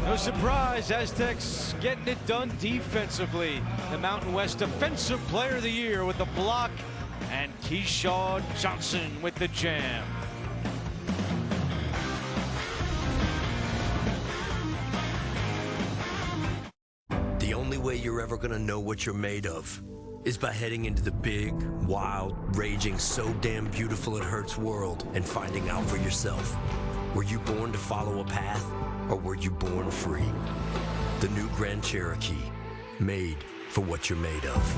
No surprise, Aztecs getting it done defensively. The Mountain West Defensive Player of the Year with the block, and Keyshawn Johnson with the jam. The only way you're ever gonna know what you're made of is by heading into the big, wild, raging, so damn beautiful it hurts world and finding out for yourself. Were you born to follow a path, or were you born free? The new Grand Cherokee, made for what you're made of.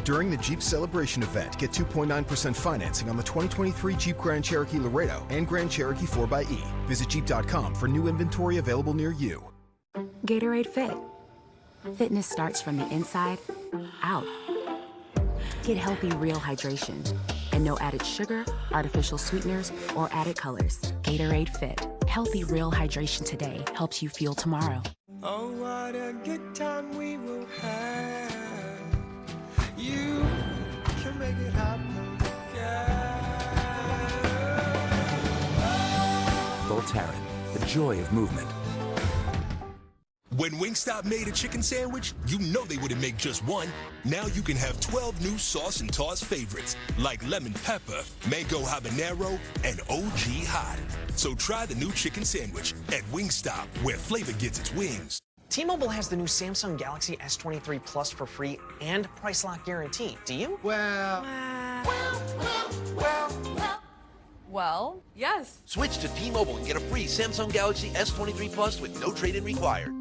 During the Jeep Celebration event, get 2.9% financing on the 2023 Jeep Grand Cherokee Laredo and Grand Cherokee 4xe. Visit Jeep.com for new inventory available near you. Gatorade Fit. Fitness starts from the inside out. Get healthy, real hydration. And no added sugar, artificial sweeteners, or added colors. Gatorade Fit. Healthy, real hydration today helps you fuel tomorrow. Oh, what a good time we will have. You can make it happen, girl. Voltaren, the joy of movement. When Wingstop made a chicken sandwich, you know they wouldn't make just one. Now you can have 12 new sauce and toss favorites, like lemon pepper, mango habanero, and OG hot. So try the new chicken sandwich at Wingstop, where flavor gets its wings. T-Mobile has the new Samsung Galaxy S23 Plus for free and price lock guarantee. Do you? Well, yes. Switch to T-Mobile and get a free Samsung Galaxy S23 Plus with no trade-in required.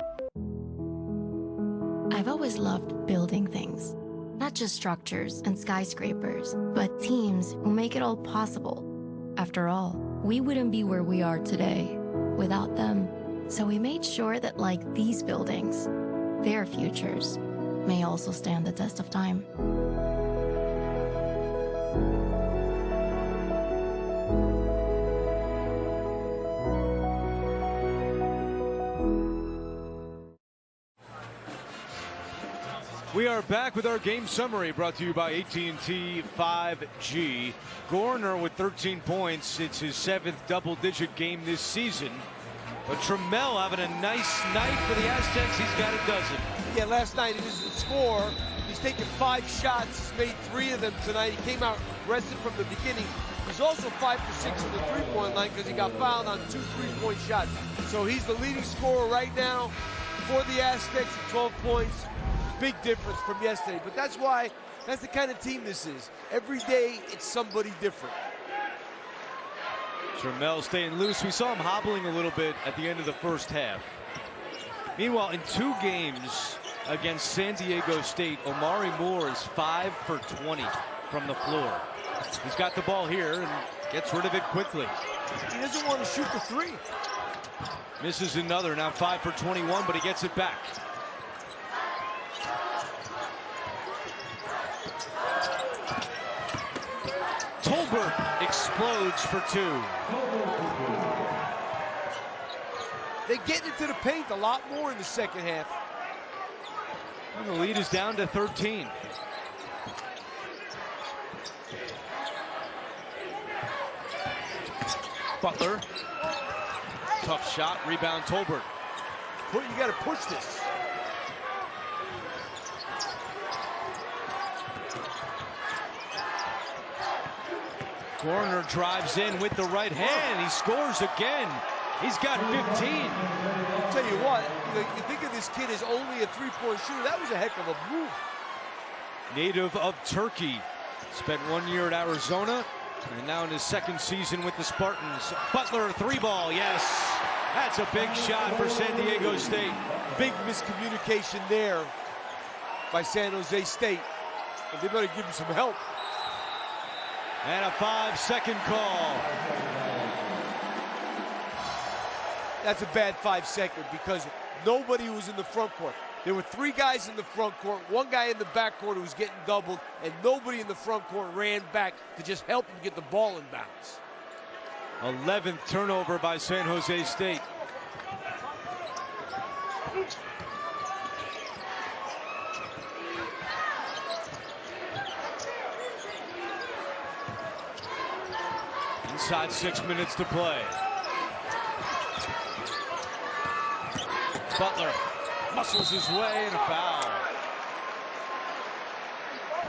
I've always loved building things. Not just structures and skyscrapers, but teams who make it all possible. After all, we wouldn't be where we are today without them. So we made sure that, like these buildings, their futures may also stand the test of time. We are back with our game summary brought to you by AT&T 5G. Gorner with 13 points. It's his 7th double-digit game this season. But Trammell having a nice night for the Aztecs. He's got a dozen. Yeah, last night he doesn't score. He's taken 5 shots. He's made 3 of them tonight. He came out rested from the beginning. He's also 5 for 6 from the three-point line because he got fouled on 2 3-point shots. So he's the leading scorer right now for the Aztecs at 12 points. Big difference from yesterday. But that's why, that's the kind of team this is. Every day, it's somebody different. Trammell staying loose. We saw him hobbling a little bit at the end of the first half. Meanwhile, in 2 games against San Diego State, Omari Moore is 5 for 20 from the floor. He's got the ball here and gets rid of it quickly. He doesn't want to shoot the 3. Misses another, now 5 for 21, but he gets it back. Tolbert explodes for 2. They get into the paint a lot more in the second half. And the lead is down to 13. Butler. Tough shot, rebound Tolbert. You got to push this. Gorner drives in with the right hand. He scores again. He's got 15. I'll tell you what, you think of this kid as only a 3-point shooter. That was a heck of a move. Native of Turkey. Spent 1 year at Arizona and now in his 2nd season with the Spartans. Butler, 3-ball, yes. That's a big shot for San Diego State. Big miscommunication there by San Jose State. And they better give him some help. And a 5-second call. That's a bad 5-second because nobody was in the front court. There were 3 guys in the front court, 1 guy in the back court who was getting doubled, and nobody in the front court ran back to just help him get the ball in bounds. 11th turnover by San Jose State. Inside 6 minutes to play. Butler muscles his way and a foul.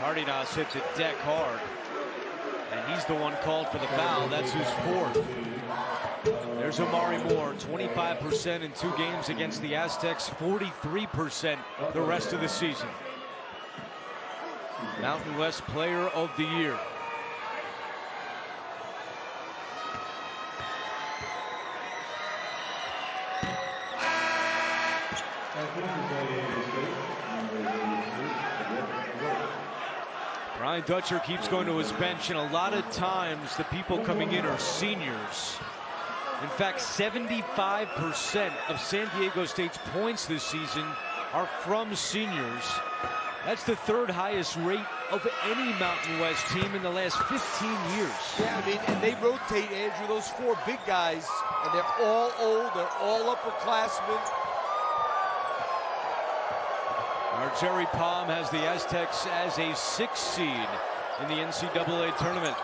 Cardenas hit the deck hard. And he's the one called for the foul. That's his 4th. There's Omari Moore, 25% in 2 games against the Aztecs, 43% the rest of the season. Mountain West Player of the Year. Brian Dutcher keeps going to his bench, and a lot of times the people coming in are seniors. In fact, 75% of San Diego State's points this season are from seniors. That's the 3rd highest rate of any Mountain West team in the last 15 years. Yeah, I mean, and they rotate, Andrew, those 4 big guys, and they're all old, they're all upperclassmen. Our Jerry Palm has the Aztecs as a 6th seed in the NCAA tournament.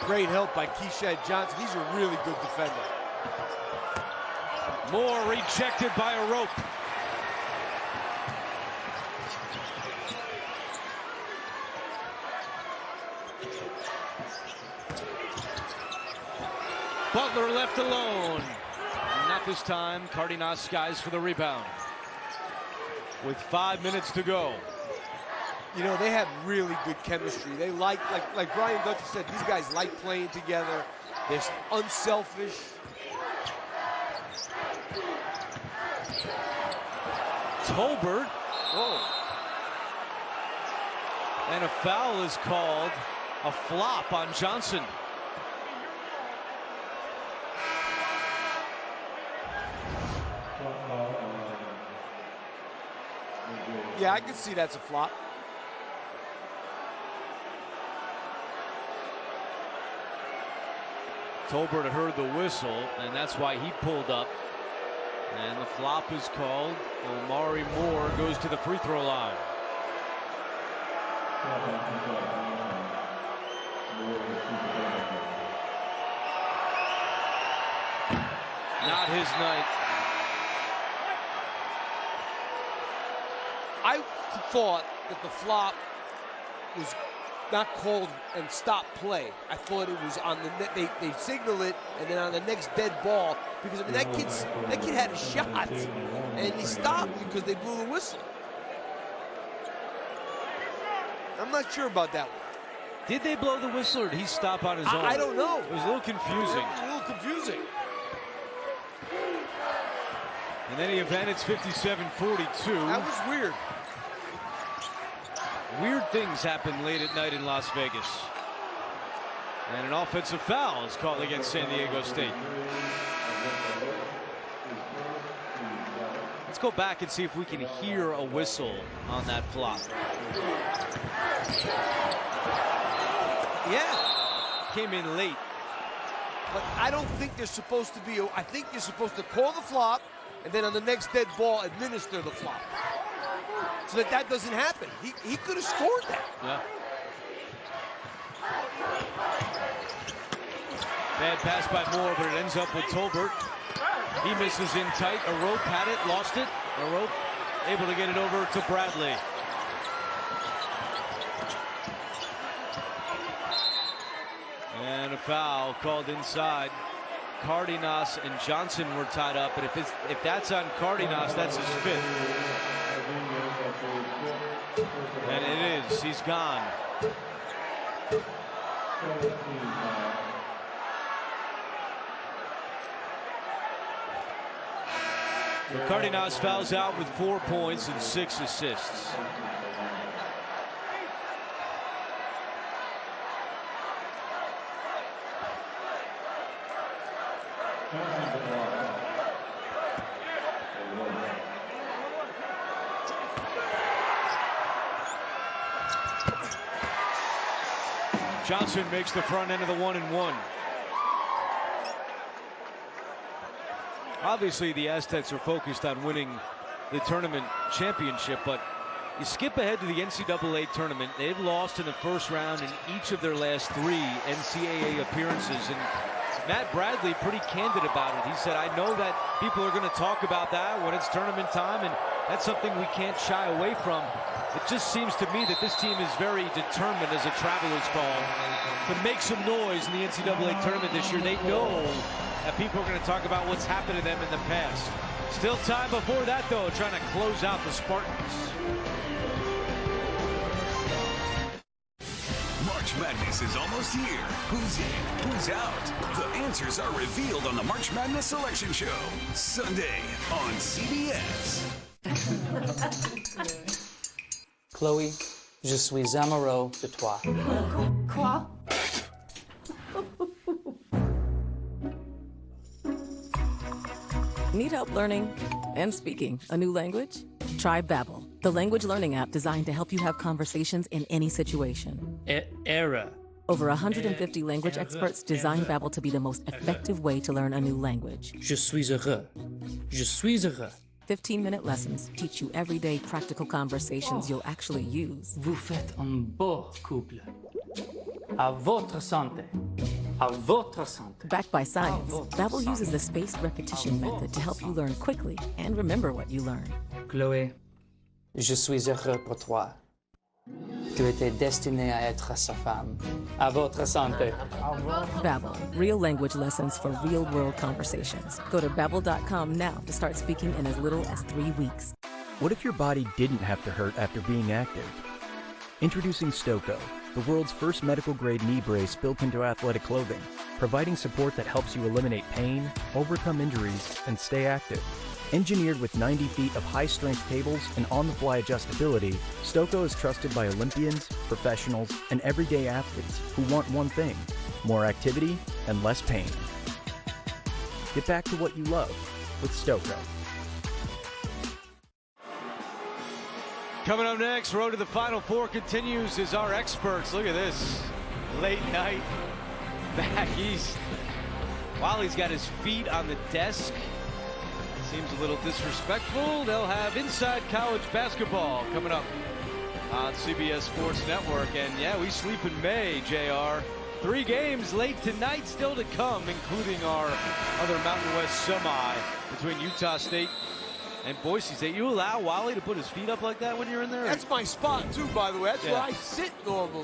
Great help by Keyshawn Johnson. He's a really good defender. Moore rejected by a rope. Butler left alone. Not this time. Cardenas skies for the rebound. With 5 minutes to go. You know, they have really good chemistry. They like Brian Dutcher said, these guys like playing together. They're unselfish. Tolbert. Whoa. And a foul is called. A flop on Johnson. Yeah, I can see that's a flop. Tolbert heard the whistle, and that's why he pulled up. And the flop is called. Omari Moore goes to the free throw line. Not his night. I thought that the flop was not called and stopped play. I thought it was on the net. They signal it, and then on the next dead ball, because I mean that kid had a shot, and he stopped because they blew the whistle. I'm not sure about that one. Did they blow the whistle, or did he stop on his own? I don't know. It was a little confusing. A little confusing. In any event, it's 57-42. That was weird. Weird things happen late at night in Las Vegas. And an offensive foul is called against San Diego State. Let's go back and see if we can hear a whistle on that flop. Yeah. Came in late. But I don't think they're supposed to be. I think you're supposed to call the flop, and then on the next dead ball, administer the flop. So that doesn't happen. He could have scored that. Yeah. Bad pass by Moore, but it ends up with Tolbert. He misses in tight. Arope had it, lost it. Arope able to get it over to Bradley. And a foul called inside. Cardenas and Johnson were tied up, but if that's on Cardenas, that's his fifth. And it is. He's gone. Cardenas fouls out with 4 points and 6 assists. Johnson makes the front end of the 1-and-1. Obviously, the Aztecs are focused on winning the tournament championship, but you skip ahead to the NCAA tournament. They've lost in the first round in each of their last 3 NCAA appearances. And Matt Bradley pretty candid about it. He said, I know that people are going to talk about that when it's tournament time, and that's something we can't shy away from. It just seems to me that this team is very determined as a traveler's call to make some noise in the NCAA tournament this year. They know that people are going to talk about what's happened to them in the past. Still time before that, though, trying to close out the Spartans. March Madness is almost here. Who's in? Who's out? The answers are revealed on the March Madness Selection Show. Sunday on CBS. Chloe, je suis amoureux de toi. Quoi? Need help learning and speaking a new language? Try Babbel, the language learning app designed to help you have conversations in any situation. Error. Over 150 language experts designed Babbel to be the most effective way to learn a new language. Je suis heureux. Je suis heureux. 15-minute lessons teach you everyday practical conversations you'll actually use. Vous faites un beau couple. À votre santé. À votre santé. Backed by science, Babbel uses the spaced repetition method to help you learn quickly and remember what you learn. Chloé, je suis heureux pour toi. Tu étais destiné à être sa femme. À votre santé. Babbel, real language lessons for real-world conversations. Go to babbel.com now to start speaking in as little as 3 weeks. What if your body didn't have to hurt after being active? Introducing Stoco, the world's first medical-grade knee brace built into athletic clothing, providing support that helps you eliminate pain, overcome injuries, and stay active. Engineered with 90 feet of high-strength cables and on-the-fly adjustability, Stoco is trusted by Olympians, professionals, and everyday athletes who want one thing: more activity and less pain. Get back to what you love with Stoco. Coming up next, Road to the Final Four continues as our experts. Look at this. Late night back east. Wally's got his feet on the desk. Seems a little disrespectful. They'll have Inside College Basketball coming up on CBS Sports Network. And yeah, we sleep in May, JR. 3 games late tonight still to come, including our other Mountain West semi between Utah State and Boise State. You allow Wally to put his feet up like that when you're in there? That's my spot too, by the way. That's where I sit normally.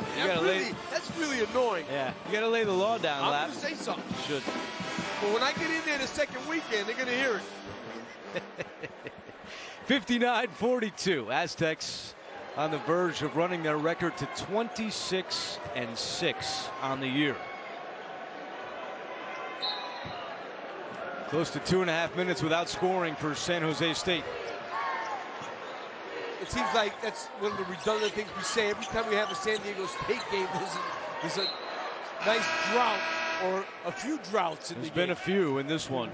That's really annoying. Yeah, you got to lay the law down, I'm Lap. going to say something. You should. But when I get in there the second weekend, they're going to hear it. 59-42. Aztecs on the verge of running their record to 26-6 on the year. Close to 2.5 minutes without scoring for San Jose State. It seems like that's one of the redundant things we say every time we have a San Diego State game. There's a nice drought or a few droughts in the game. There's been a few in this one.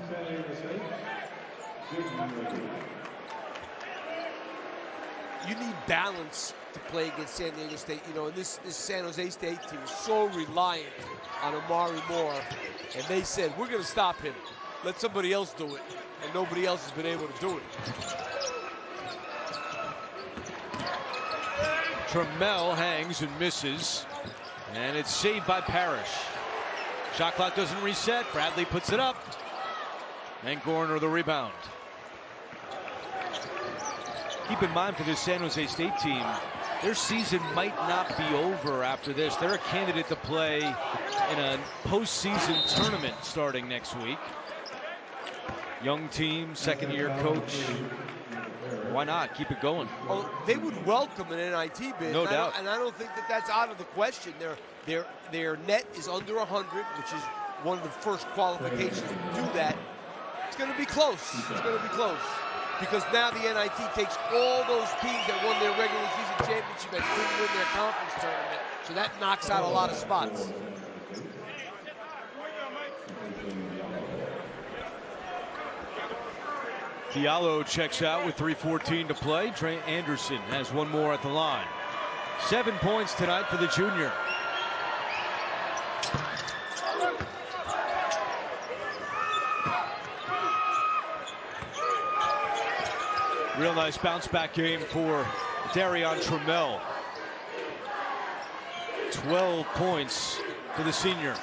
You need balance to play against San Diego State. You know, and this San Jose State team is so reliant on Amari Moore. And they said, we're going to stop him. Let somebody else do it. And nobody else has been able to do it. Trammell hangs and misses. And it's saved by Parrish. Shot clock doesn't reset. Bradley puts it up. And Gorner the rebound. Keep in mind for this San Jose State team, their season might not be over after this. They're a candidate to play in a postseason tournament starting next week. Young team, second-year coach. Why not? Keep it going. Well, they would welcome an NIT bid. No doubt. And I don't think that that's out of the question. Their net is under 100, which is one of the first qualifications to do that. It's going to be close. It's going to be close. Because now the NIT takes all those teams that won their regular season championship and couldn't win their conference tournament. So that knocks out a lot of spots. Diallo checks out with 3:14 to play. Trey Anderson has one more at the line. 7 points tonight for the junior. Real nice bounce back game for Darion Trammell. 12 points for the senior.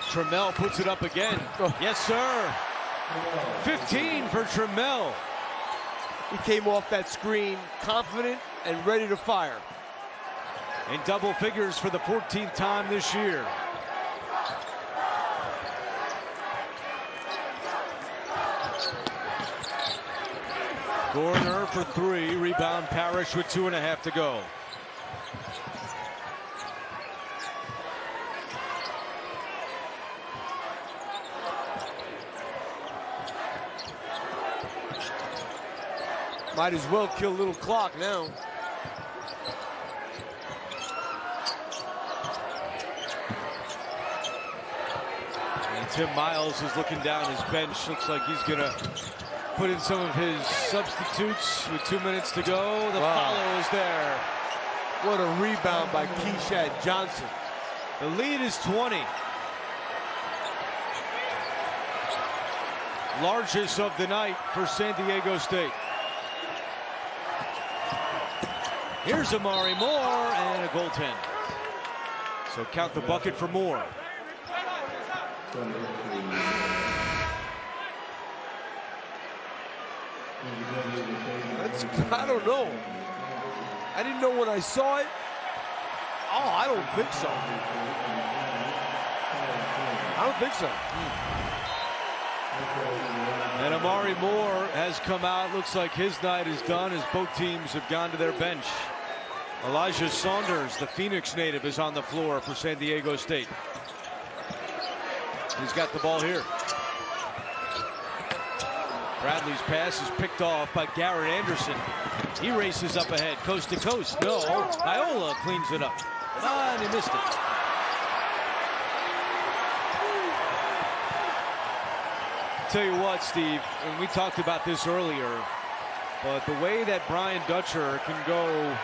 Trammell puts it up again. Yes, sir. 15 for Trammell. He came off that screen confident and ready to fire. In double figures for the 14th time this year. Gorner for 3. Rebound Parrish with 2.5 to go. Might as well kill a little clock now. And Tim Miles is looking down his bench. Looks like he's going to put in some of his substitutes with 2 minutes to go. The follow is there. What a rebound by Keishad Johnson. The lead is 20. Largest of the night for San Diego State. Here's Amari Moore and a goaltend. So count the bucket for Moore. I don't know. I didn't know when I saw it. Oh, I don't think so. I don't think so. And Amari Moore has come out. Looks like his night is done as both teams have gone to their bench. Elijah Saunders, the Phoenix native, is on the floor for San Diego State. He's got the ball here. Bradley's pass is picked off by Garrett Anderson. He races up ahead, coast to coast. No, Iola cleans it up. And he missed it. Tell you what, Steve, and we talked about this earlier, but the way that Brian Dutcher can go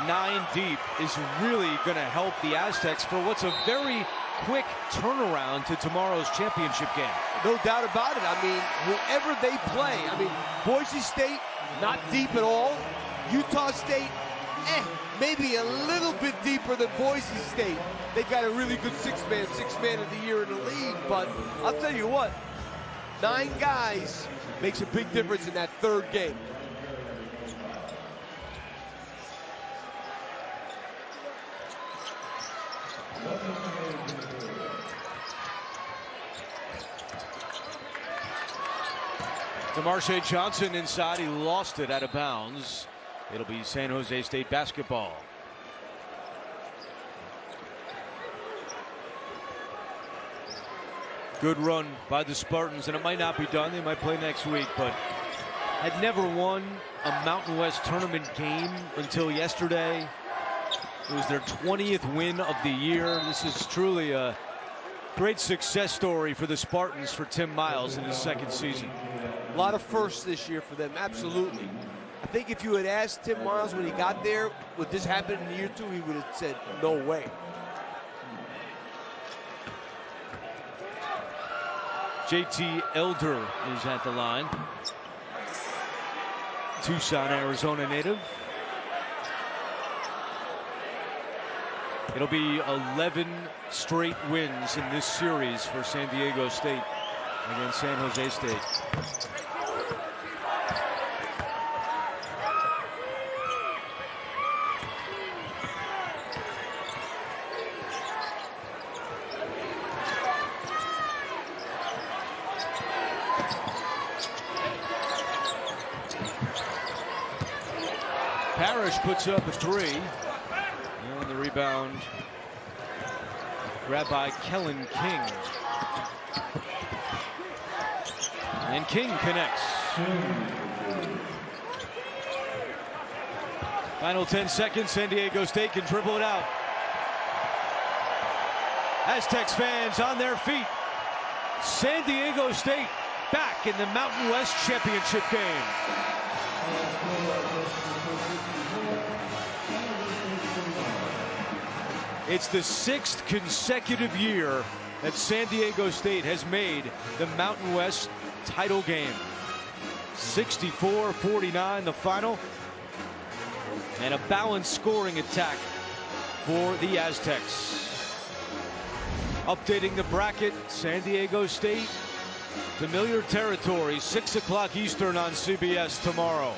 9 deep is really going to help the Aztecs for what's a very quick turnaround to tomorrow's championship game. No doubt about it. I mean, whoever they play, I mean, Boise State, not deep at all. Utah State, maybe a little bit deeper than Boise State. They've got a really good six-man of the year in the league, but I'll tell you what, 9 guys makes a big difference in that third game. DeMarshe Johnson inside. He lost it out of bounds. It'll be San Jose State basketball. Good run by the Spartans, and it might not be done. They might play next week, but had never won a Mountain West tournament game until yesterday. It was their 20th win of the year. This is truly a great success story for the Spartans for Tim Miles in his second season. A lot of firsts this year for them, absolutely. I think if you had asked Tim Miles when he got there, would this happen in year 2, he would have said, no way. JT Elder is at the line. Tucson, Arizona native. It'll be 11 straight wins in this series for San Diego State against San Jose State. Parrish puts up a 3. And the rebound grabbed by Kellen King. And King connects. Final 10 seconds. San Diego State can dribble it out. Aztecs fans on their feet. San Diego State back in the Mountain West championship game. It's the 6th consecutive year that San Diego State has made the Mountain West title game. 64-49 the final. And a balanced scoring attack for the Aztecs. Updating the bracket, San Diego State, familiar territory, 6 o'clock Eastern on CBS tomorrow.